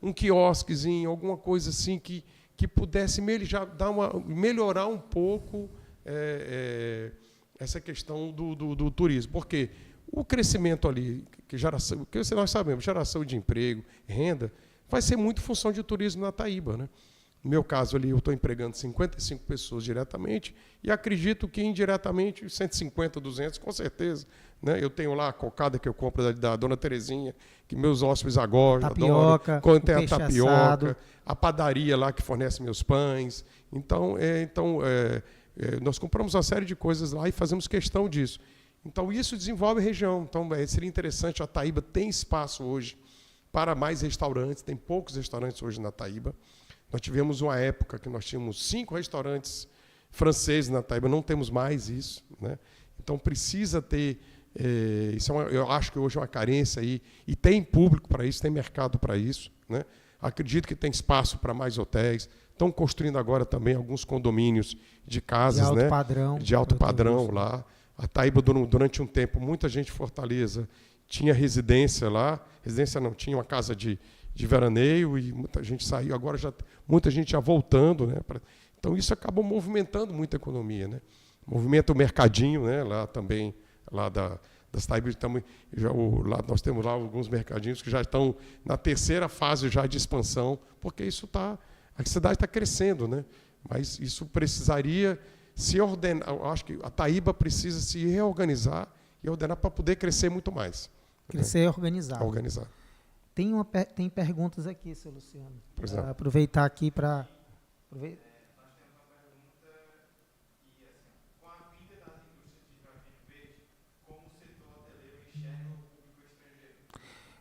um quiosquezinho, alguma coisa assim que pudesse melhorar um pouco essa questão do turismo. Porque o crescimento ali, que nós sabemos, geração de emprego, renda, vai ser muito função de turismo na Taíba, né? No meu caso ali, eu estou empregando 55 pessoas diretamente e acredito que indiretamente 150, 200, com certeza. Né? Eu tenho lá a cocada que eu compro da Dona Terezinha, que meus hóspedes adoram. Tem a tapioca, a padaria lá que fornece meus pães. Então, nós compramos uma série de coisas lá e fazemos questão disso. Então, isso desenvolve a região. Então, seria interessante, a Taíba tem espaço hoje para mais restaurantes, tem poucos restaurantes hoje na Taíba. Nós tivemos uma época que nós tínhamos 5 restaurantes franceses na Taíba, não temos mais isso. Né? Então, precisa ter... eu acho que hoje é uma carência aí, e tem público para isso, tem mercado para isso. Né? Acredito que tem espaço para mais hotéis. Estão construindo agora também alguns condomínios de casas de alto padrão lá. A Taíba, durante um tempo, muita gente de Fortaleza tinha residência lá. Residência não, tinha uma casa de veraneio e muita gente saiu. Agora muita gente já voltando. Né? Então, isso acabou movimentando muito a economia. Né? Movimenta o mercadinho, né? Lá também, lá das Taíbas, lá nós temos lá alguns mercadinhos que já estão na terceira fase já de expansão, porque a cidade está crescendo, né? Mas isso precisaria se ordenar. Eu acho que a Taíba precisa se reorganizar e ordenar para poder crescer muito mais. Crescer e organizar. Tem perguntas aqui, seu Luciano. Aproveitar aqui para...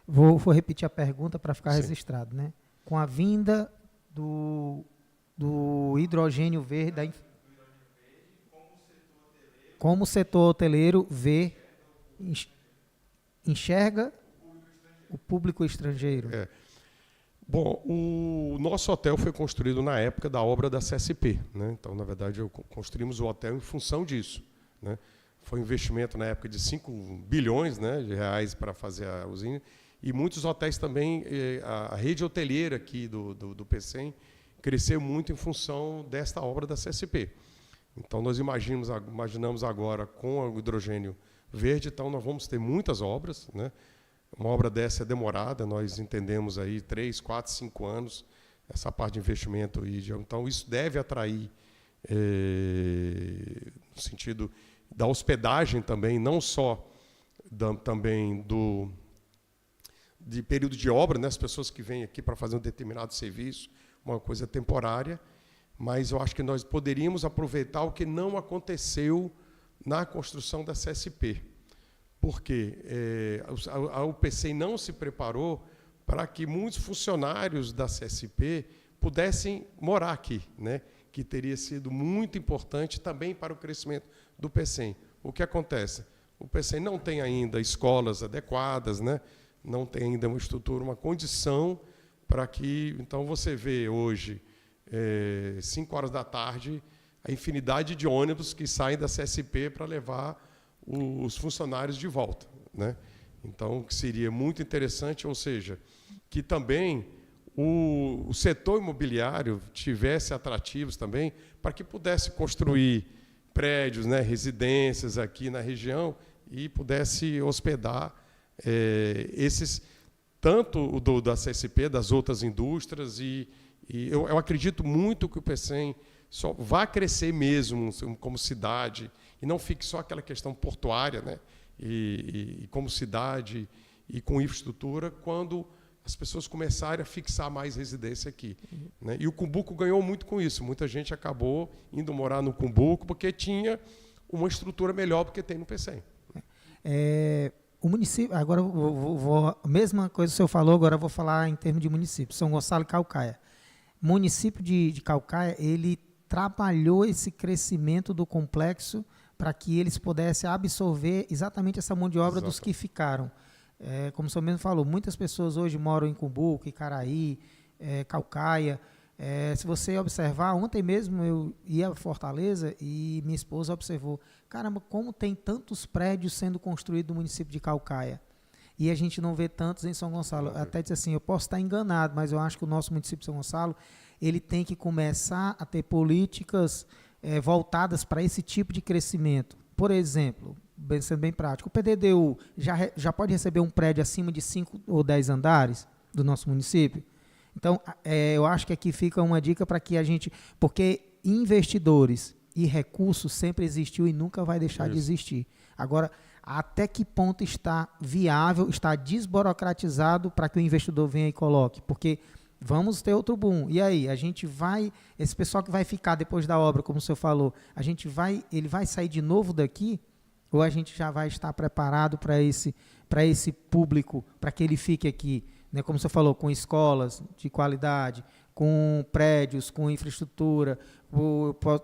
Vou repetir a pergunta para ficar registrado. Né? Com a vinda do hidrogênio verde, como o setor hoteleiro enxerga o público estrangeiro? Bom, o nosso hotel foi construído na época da obra da CSP. Né? Então, na verdade, construímos o hotel em função disso. Né? Foi um investimento na época de 5 bilhões, né, de reais para fazer a usina. E muitos hotéis também, a rede hoteleira aqui do PCM cresceu muito em função desta obra da CSP. Então, nós imaginamos agora, com o hidrogênio verde, então nós vamos ter muitas obras. Né? Uma obra dessa é demorada, nós entendemos aí 3, 4, 5 anos, essa parte de investimento. Então, isso deve atrair, no sentido da hospedagem também, não só também de período de obra, né, as pessoas que vêm aqui para fazer um determinado serviço, uma coisa temporária, mas eu acho que nós poderíamos aproveitar o que não aconteceu na construção da CSP. Porque a UPC não se preparou para que muitos funcionários da CSP pudessem morar aqui, né, que teria sido muito importante também para o crescimento do PCM. O que acontece? O PCM não tem ainda escolas adequadas, né, não tem ainda uma estrutura, uma condição para que... Então, você vê hoje, 5 horas da tarde, a infinidade de ônibus que saem da CSP para levar os funcionários de volta. Né? Então, que seria muito interessante, ou seja, que também o setor imobiliário tivesse atrativos também para que pudesse construir prédios, né, residências aqui na região e pudesse hospedar esses, tanto o da CSP, das outras indústrias, e eu acredito muito que o PCM só vai crescer mesmo como cidade, e não fique só aquela questão portuária, né, e como cidade e com infraestrutura, quando as pessoas começarem a fixar mais residência aqui. Né? E o Cumbuco ganhou muito com isso. Muita gente acabou indo morar no Cumbuco porque tinha uma estrutura melhor do que tem no PCM. O município, agora a mesma coisa que o senhor falou, agora eu vou falar em termos de município, São Gonçalo e Caucaia. O município de Caucaia, ele trabalhou esse crescimento do complexo para que eles pudessem absorver exatamente essa mão de obra dos que ficaram. Como o senhor mesmo falou, muitas pessoas hoje moram em Cumbuco, Icaraí, Caucaia. Se você observar, ontem mesmo eu ia a Fortaleza e minha esposa observou, caramba, como tem tantos prédios sendo construídos no município de Caucaia. E a gente não vê tantos em São Gonçalo. Até disse assim, eu posso estar enganado, mas eu acho que o nosso município de São Gonçalo ele tem que começar a ter políticas voltadas para esse tipo de crescimento. Por exemplo, sendo bem prático, o PDDU já pode receber um prédio acima de 5 ou 10 andares do nosso município? Então, eu acho que aqui fica uma dica para que a gente... Porque investidores e recursos sempre existiu e nunca vai deixar de existir. Agora, até que ponto está viável, está desburocratizado para que o investidor venha e coloque? Porque vamos ter outro boom. E aí, a gente vai... Esse pessoal que vai ficar depois da obra, como o senhor falou, ele vai sair de novo daqui? Ou a gente já vai estar preparado para esse público, para que ele fique aqui? Né, como você falou, com escolas de qualidade, com prédios, com infraestrutura.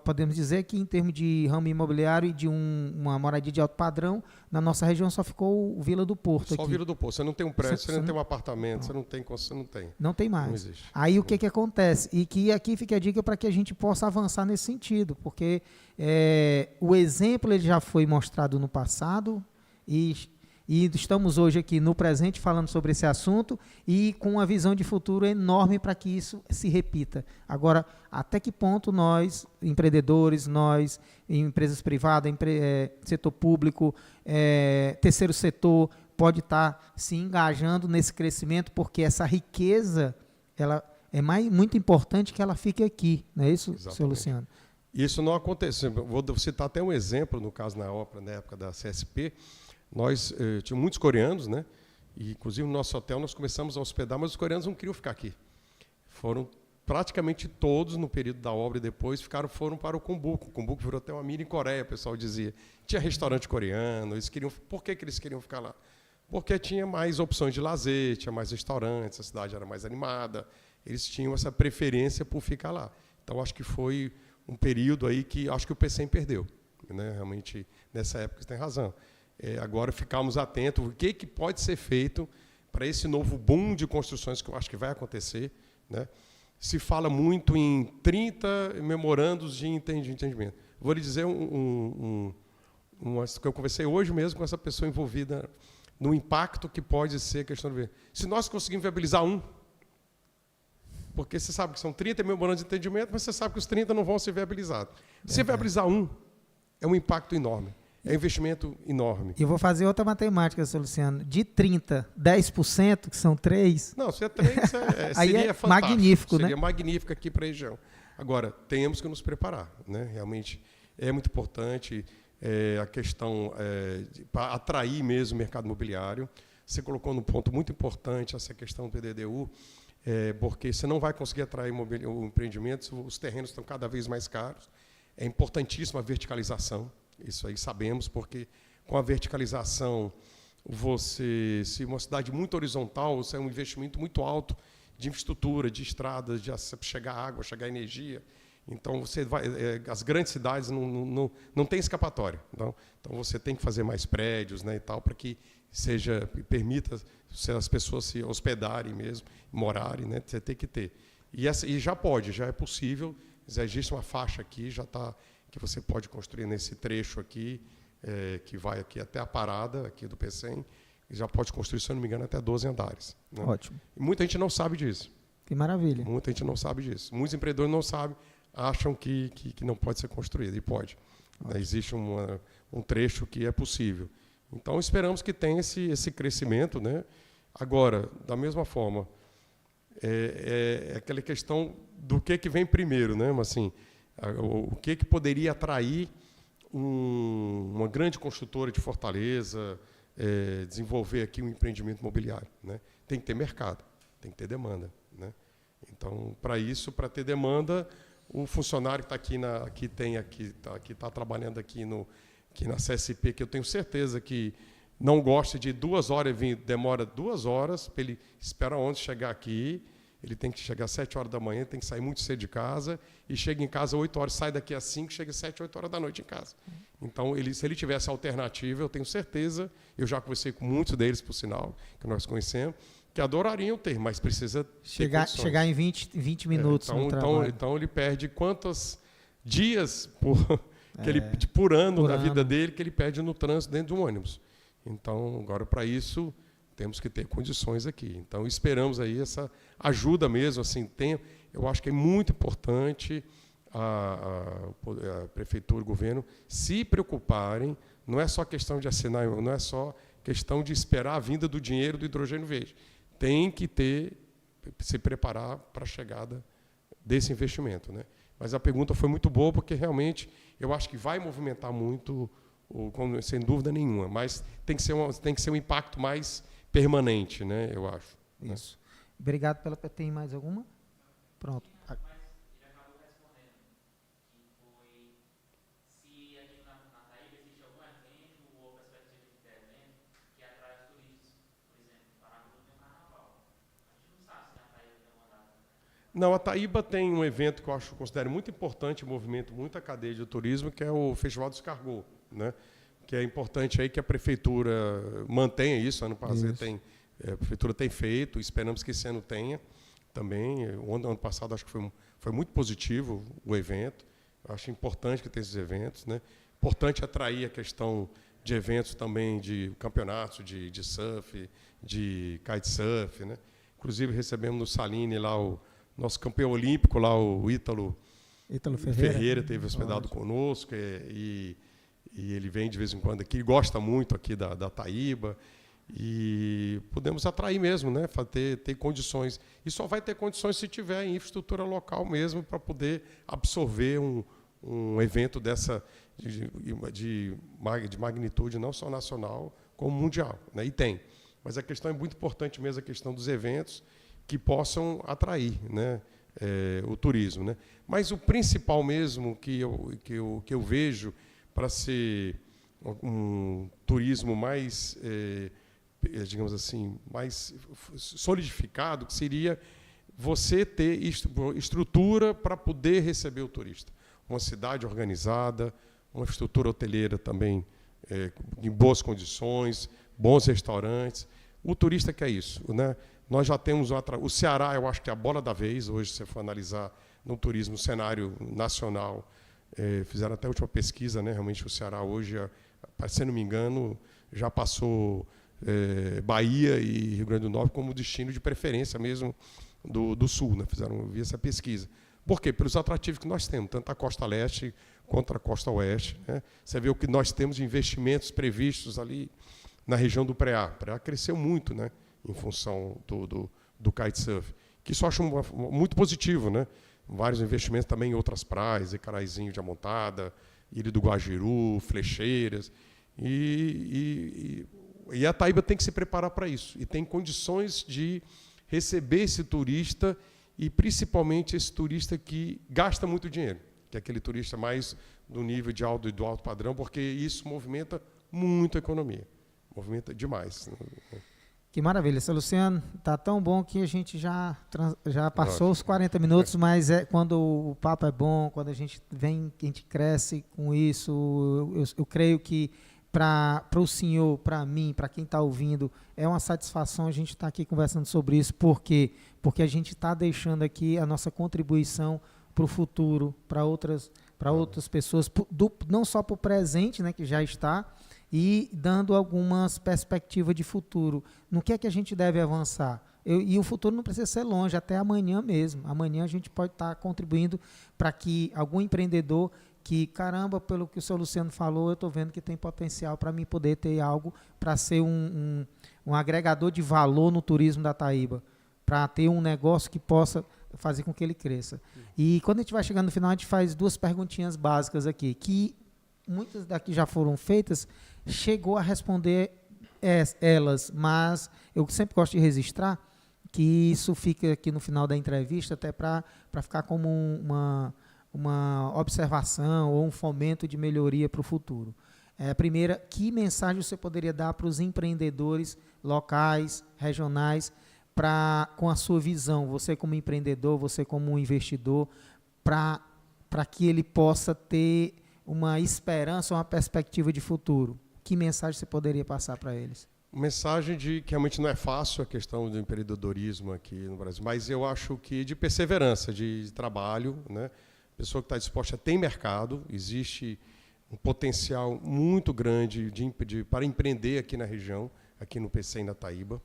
Podemos dizer que, em termos de ramo imobiliário e de uma moradia de alto padrão, na nossa região só ficou o Vila do Porto. Só o Vila do Porto. Você não tem um prédio, você não tem um apartamento, não. Você não tem. Não tem mais. Não existe. Aí o que acontece? E que aqui fica a dica para que a gente possa avançar nesse sentido, porque o exemplo ele já foi mostrado no passado e estamos hoje aqui no presente falando sobre esse assunto e com uma visão de futuro enorme para que isso se repita. Agora, até que ponto nós, empreendedores, nós, empresas privadas, setor público, terceiro setor, pode estar se engajando nesse crescimento, porque essa riqueza ela é muito importante que ela fique aqui. Não é isso, Exatamente. Senhor Luciano? Isso não aconteceu. Vou citar até um exemplo, no caso na época da CSP. Nós tínhamos muitos coreanos, né? E, inclusive, no nosso hotel nós começamos a hospedar, mas os coreanos não queriam ficar aqui. Foram praticamente todos, no período da obra e depois, foram para o Cumbuco. O Cumbuco virou até uma mini Coreia, o pessoal dizia. Tinha restaurante coreano, por que eles queriam ficar lá? Porque tinha mais opções de lazer, tinha mais restaurantes, a cidade era mais animada, eles tinham essa preferência por ficar lá. Então, acho que foi um período aí que acho que o PCM perdeu. Né? Realmente, nessa época, você tem razão. Agora ficarmos atentos, o que pode ser feito para esse novo boom de construções que eu acho que vai acontecer. Né? Se fala muito em 30 memorandos de entendimento. Vou lhe dizer que eu conversei hoje mesmo com essa pessoa envolvida no impacto que pode ser a questão de... Se nós conseguirmos viabilizar porque você sabe que são 30 memorandos de entendimento, mas você sabe que os 30 não vão ser viabilizados. Se viabilizar é um impacto enorme. É um investimento enorme. Eu vou fazer outra matemática, Sr. Luciano. De 30, 10%, que são 3... Não, se é 3, seria fantástico. Magnífico, seria né? magnífico aqui para a região. Agora, temos que nos preparar. Né? Realmente é muito importante a questão para atrair mesmo o mercado imobiliário. Você colocou num ponto muito importante essa questão do PDDU, porque você não vai conseguir atrair o empreendimento, os terrenos estão cada vez mais caros. É importantíssima a verticalização. Isso aí sabemos, porque com a verticalização, se uma cidade muito horizontal, isso é um investimento muito alto de infraestrutura, de estradas, de chegar água, chegar energia. Então, as grandes cidades não têm escapatória. Então, você tem que fazer mais prédios, né, e tal, para que permita as pessoas se hospedarem mesmo, morarem, né, você tem que ter. E já é possível, já existe uma faixa aqui, que você pode construir nesse trecho aqui, que vai aqui até a parada aqui do PCM, e já pode construir, se eu não me engano, até 12 andares. Né? Ótimo. E muita gente não sabe disso. Que maravilha. Muita gente não sabe disso. Muitos empreendedores não sabem, acham que não pode ser construído, e pode. Existe um trecho que é possível. Então, esperamos que tenha esse crescimento. Né? Agora, da mesma forma, aquela questão do que vem primeiro, né? Mas, assim, o que poderia atrair uma grande construtora de Fortaleza, desenvolver aqui um empreendimento imobiliário. Né? Tem que ter mercado, tem que ter demanda. Né? Então, para ter demanda, o funcionário que está trabalhando aqui na CSP, que eu tenho certeza que não gosta de 2 horas, demora 2 horas, para ele esperar onde chegar aqui, ele tem que chegar às 7 horas da manhã, tem que sair muito cedo de casa, e chega em casa às 8 horas, sai daqui às 5, chega às 7, 8 horas da noite em casa. Então, se ele tivesse alternativa, eu tenho certeza, eu já conversei com muitos deles, por sinal, que nós conhecemos, que adorariam ter, mas precisa chegar em 20 minutos no trabalho. Então, ele perde quantos dias por ano na vida dele que ele perde no trânsito dentro de um ônibus. Então, agora, para isso, temos que ter condições aqui. Então, esperamos aí essa ajuda mesmo. Assim, eu acho que é muito importante a Prefeitura e o governo se preocuparem. Não é só questão de assinar, não é só questão de esperar a vinda do dinheiro do hidrogênio verde. Tem que se preparar para a chegada desse investimento, né? Mas a pergunta foi muito boa, porque realmente eu acho que vai movimentar muito, sem dúvida nenhuma, mas tem que ser um impacto mais permanente, né, eu acho. Isso. Né? Obrigado Tem mais alguma? Pronto. Mas ele acabou respondendo que foi se aqui na Taíba existe algum evento ou perspectiva de evento que atrai os turistas. Por exemplo, em Paraguai tem um carnaval. A gente não sabe se na Taíba tem uma data. Não, a Taíba tem um evento que eu considero muito importante, movimento muita cadeia de turismo, que é o Festival do Escargot, né? Que é importante aí que a Prefeitura mantenha isso. Ano passado a Prefeitura tem feito, esperamos que esse ano tenha também. O ano passado acho que foi muito positivo o evento. Eu acho importante que tenha esses eventos, né? Importante atrair a questão de eventos também, de campeonatos de surf, de kitesurf, né? Inclusive recebemos no Saline lá o nosso campeão olímpico, lá, o Ítalo Ferreira, teve hospedado conosco, e ele vem de vez em quando aqui, gosta muito aqui da Taíba, e podemos atrair mesmo, né, ter condições. E só vai ter condições se tiver infraestrutura local mesmo, para poder absorver um evento dessa de magnitude não só nacional, como mundial, né, e tem. Mas a questão é muito importante mesmo, a questão dos eventos que possam atrair, né, o turismo, né. Mas o principal mesmo que eu vejo para ser um turismo mais, digamos assim, mais solidificado, que seria você ter estrutura para poder receber o turista. Uma cidade organizada, uma estrutura hoteleira também em boas condições, bons restaurantes. O turista quer isso, né? Nós já temos o Ceará, eu acho que é a bola da vez, hoje, se você for analisar no turismo, no cenário nacional. Fizeram até a última pesquisa, né? Realmente o Ceará hoje, se não me engano, já passou Bahia e Rio Grande do Norte como destino de preferência mesmo do Sul, né? Vi essa pesquisa. Por quê? Pelos atrativos que nós temos, tanto a costa leste quanto a costa oeste, né? Você vê o que nós temos de investimentos previstos ali na região do Preá. O Preá cresceu muito, né? Em função do kitesurf, que isso eu acho muito positivo, né? Vários investimentos também em outras praias, Icaraizinho de Amontada, Ilha do Guajiru, Flecheiras. E a Taíba tem que se preparar para isso. E tem condições de receber esse turista, e principalmente esse turista que gasta muito dinheiro, que é aquele turista mais do nível do alto padrão, porque isso movimenta muito a economia. Movimenta demais. Que maravilha. Seu Luciano, está tão bom que a gente já passou os 40 minutos, mas quando o papo é bom, quando a gente vem, que a gente cresce com isso, eu creio que para o senhor, para mim, para quem está ouvindo, é uma satisfação a gente estar aqui conversando sobre isso. Por quê? Porque a gente está deixando aqui a nossa contribuição para o futuro, para outras pessoas, não só para o presente, né, que já está, e dando algumas perspectivas de futuro. No que é que a gente deve avançar? E o futuro não precisa ser longe, até amanhã mesmo. Amanhã a gente pode estar contribuindo para que algum empreendedor que, caramba, pelo que o senhor Luciano falou, eu estou vendo que tem potencial para mim poder ter algo para ser um agregador de valor no turismo da Taíba, para ter um negócio que possa fazer com que ele cresça. E quando a gente vai chegando no final, a gente faz 2 perguntinhas básicas aqui, que muitas daqui já foram feitas, chegou a responder elas, mas eu sempre gosto de registrar, que isso fica aqui no final da entrevista, até para ficar como uma observação ou um fomento de melhoria para o futuro. A primeira, que mensagem você poderia dar para os empreendedores locais, regionais, com a sua visão, você como empreendedor, você como um investidor, para que ele possa ter uma esperança, uma perspectiva de futuro? Que mensagem você poderia passar para eles? Mensagem de que realmente não é fácil a questão do empreendedorismo aqui no Brasil, mas eu acho que de perseverança, de trabalho, né? A pessoa que está disposta tem mercado, existe um potencial muito grande para empreender aqui na região, aqui no PC e na Taíba,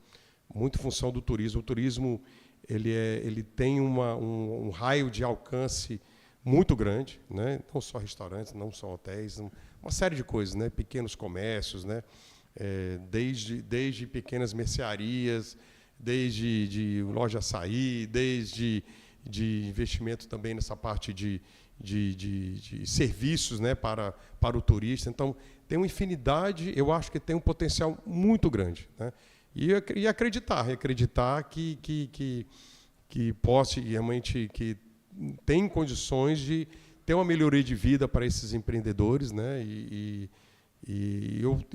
muito em função do turismo. O turismo ele tem um raio de alcance muito grande, né? Não só restaurantes, não só hotéis, uma série de coisas, né? Pequenos comércios, né? Desde pequenas mercearias, desde loja açaí, desde de investimento também nessa parte de serviços, né, para o turista. Então, tem uma infinidade, eu acho que tem um potencial muito grande, né? E acreditar que possa realmente que tem condições de ter uma melhoria de vida para esses empreendedores, né? E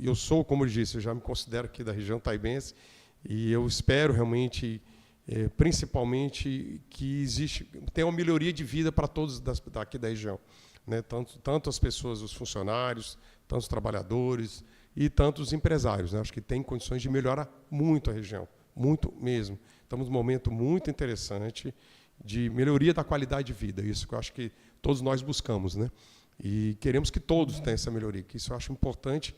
eu sou, como eu disse, eu já me considero aqui da região taibense, e eu espero realmente, principalmente, que tenha uma melhoria de vida para todos daqui da região, né? Tanto as pessoas, os funcionários, tanto os trabalhadores e tanto os empresários, né? Acho que tem condições de melhorar muito a região, muito mesmo. Estamos num momento muito interessante de melhoria da qualidade de vida, isso que eu acho que todos nós buscamos, né? E queremos que todos tenham essa melhoria, que isso eu acho importante,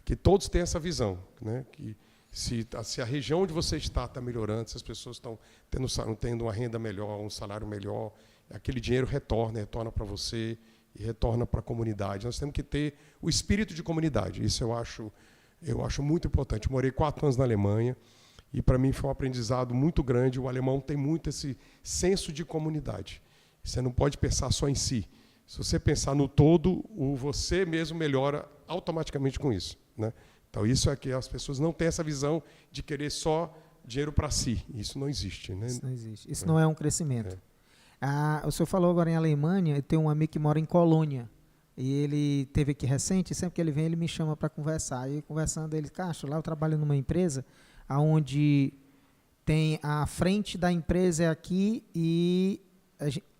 que todos tenham essa visão, né? Que se a região onde você está melhorando, se as pessoas estão tendo uma renda melhor, um salário melhor, aquele dinheiro retorna para você e retorna para a comunidade. Nós temos que ter o espírito de comunidade, isso eu acho muito importante. Eu morei 4 anos na Alemanha e, para mim, foi um aprendizado muito grande. O alemão tem muito esse senso de comunidade. Você não pode pensar só em si. Se você pensar no todo, você mesmo melhora automaticamente com isso, né? Então, isso é que as pessoas não têm essa visão de querer só dinheiro para si. Isso não existe, né? Isso não existe. Isso não é um crescimento. O senhor falou agora em Alemanha, eu tenho um amigo que mora em Colônia, e ele teve aqui recente, e sempre que ele vem, ele me chama para conversar. E conversando, ele, Castro, lá eu trabalho numa empresa onde tem a frente da empresa é aqui, e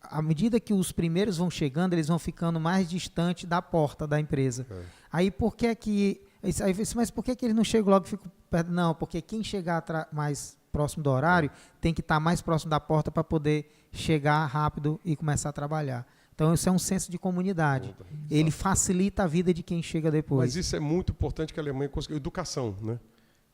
à medida que os primeiros vão chegando, eles vão ficando mais distante da porta da empresa. Aí, mas por que ele não chega logo e fica perto? Não, porque quem chegar mais próximo do horário tem que estar mais próximo da porta para poder chegar rápido e começar a trabalhar. Então, isso é um senso de comunidade. Ele facilita a vida de quem chega depois. Mas isso é muito importante que a Alemanha conseguiu. Educação, né?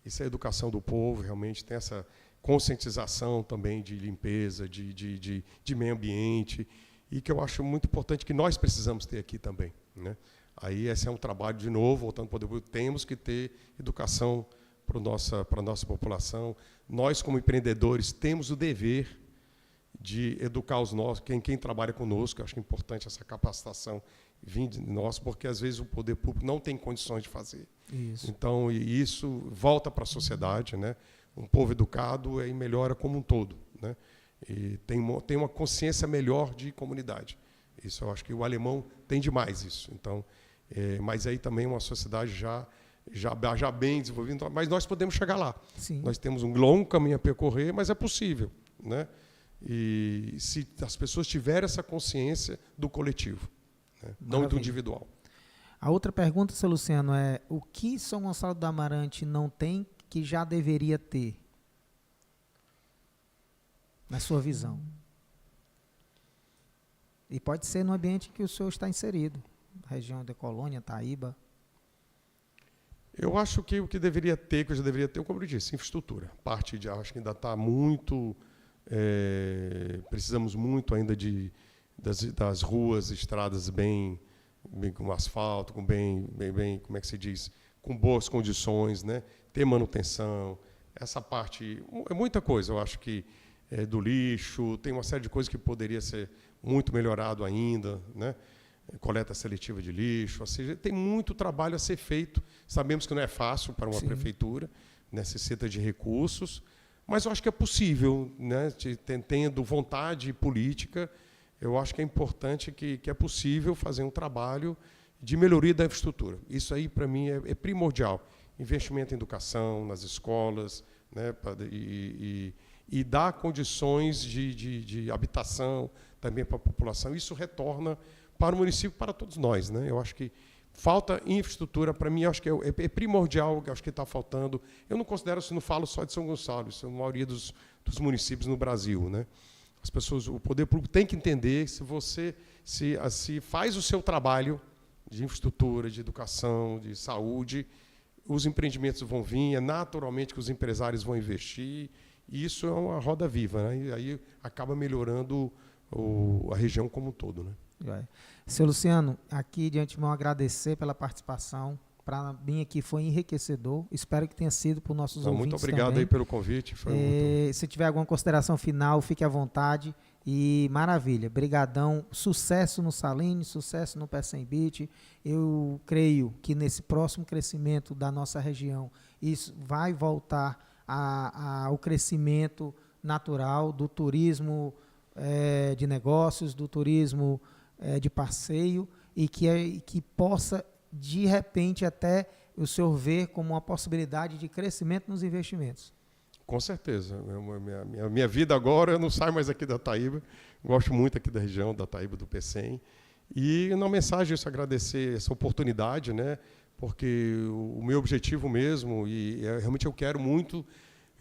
Isso é a educação do povo, realmente tem essa conscientização também de limpeza, de meio ambiente, e que eu acho muito importante que nós precisamos ter aqui também, né? Aí esse é um trabalho, de novo, voltando para o poder, temos que ter educação para a nossa população. Nós, como empreendedores, temos o dever de educar os nossos, quem trabalha conosco. Eu acho importante essa capacitação vir de nós, porque às vezes o poder público não tem condições de fazer. Isso. Então, isso volta para a sociedade, né? Um povo educado melhora como um todo, né? E tem uma consciência melhor de comunidade. Isso eu acho que o alemão tem demais isso. Então, mas aí também uma sociedade já bem desenvolvida, mas nós podemos chegar lá. Sim. Nós temos um longo caminho a percorrer, mas é possível, né? E se as pessoas tiverem essa consciência do coletivo, né? Não do individual. A outra pergunta, seu Luciano, é o que São Gonçalo do Amarante não tem que já deveria ter, na sua visão? E pode ser no ambiente que o senhor está inserido, região da Colônia, Taíba. Eu acho que o que deveria ter, que eu já deveria ter, como eu disse, infraestrutura. Acho que ainda está muito... precisamos muito ainda das ruas, estradas bem com asfalto, bem, como é que se diz, com boas condições, né? Ter manutenção, essa parte é muita coisa. Eu acho que do lixo, tem uma série de coisas que poderia ser muito melhorado ainda, né? Coleta seletiva de lixo, ou seja, tem muito trabalho a ser feito. Sabemos que não é fácil para uma prefeitura, necessita de recursos, mas eu acho que é possível, né? Tendo vontade política, eu acho que é importante que é possível fazer um trabalho de melhoria da infraestrutura. Isso aí, para mim, é primordial. Investimento em educação, nas escolas, né? e dar condições de habitação também para a população. Isso retorna para o município, para todos nós, né? Eu acho que falta infraestrutura, para mim, acho que é primordial, acho que está faltando. Eu não considero, não falo só de São Gonçalo, isso é a maioria dos municípios no Brasil, né? As pessoas, o poder público tem que entender, se você se faz o seu trabalho de infraestrutura, de educação, de saúde, os empreendimentos vão vir, é naturalmente que os empresários vão investir, e isso é uma roda viva, né? E aí acaba melhorando a região como um todo, né? Seu Luciano, aqui de antemão agradecer pela participação. Para mim aqui foi enriquecedor. Espero que tenha sido para os nossos ouvintes muito obrigado também. Aí pelo convite. Se tiver alguma consideração final, fique à vontade. E maravilha, brigadão, sucesso no Saline, sucesso no PCM Beach. Eu creio que nesse próximo crescimento da nossa região, isso vai voltar ao crescimento natural do turismo de negócios, do turismo de passeio, e que possa, de repente, até o senhor ver como uma possibilidade de crescimento nos investimentos. Com certeza. Minha vida agora, eu não saio mais aqui da Taíba, gosto muito aqui da região da Taíba, do PCM. E na mensagem, isso, agradecer essa oportunidade, né? Porque o meu objetivo mesmo, realmente eu quero muito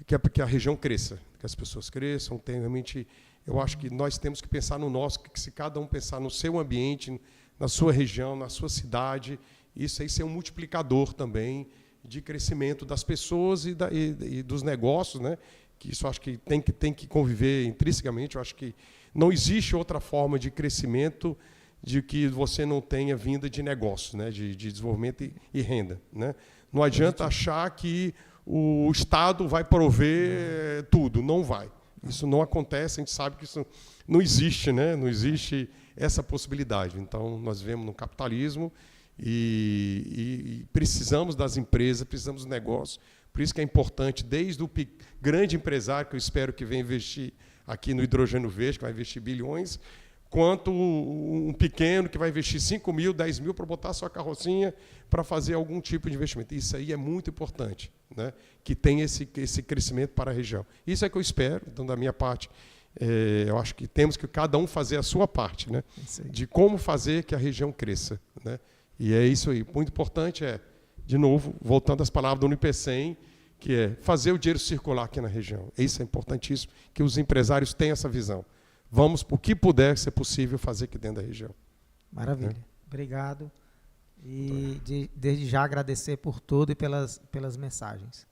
que a região cresça, que as pessoas cresçam. Realmente, eu acho que nós temos que pensar no nosso, que se cada um pensar no seu ambiente, na sua região, na sua cidade, isso aí ser um multiplicador também de crescimento das pessoas e dos negócios, né? Que isso acho que tem que conviver intrinsecamente. Eu acho que não existe outra forma de crescimento de que você não tenha vinda de negócio, né? De desenvolvimento e renda, né? Não adianta achar que o Estado vai prover tudo, não vai. Isso não acontece, a gente sabe que isso não existe, né? Não existe essa possibilidade. Então, nós vivemos no capitalismo e precisamos das empresas, precisamos do negócio. Por isso que é importante, desde o grande empresário, que eu espero que venha investir aqui no hidrogênio verde, que vai investir bilhões, quanto um pequeno que vai investir 5 mil, 10 mil para botar sua carrocinha para fazer algum tipo de investimento. Isso aí é muito importante, né? Que tenha esse crescimento para a região. Isso é que eu espero. Então, da minha parte, eu acho que temos que cada um fazer a sua parte, né? De como fazer que a região cresça, né? E é isso aí. Muito importante de novo, voltando às palavras do Unipecem, que é fazer o dinheiro circular aqui na região. Isso é importantíssimo, que os empresários tenham essa visão. Vamos, o que puder ser possível, fazer aqui dentro da região. Maravilha. Obrigado. E desde já agradecer por tudo e pelas mensagens.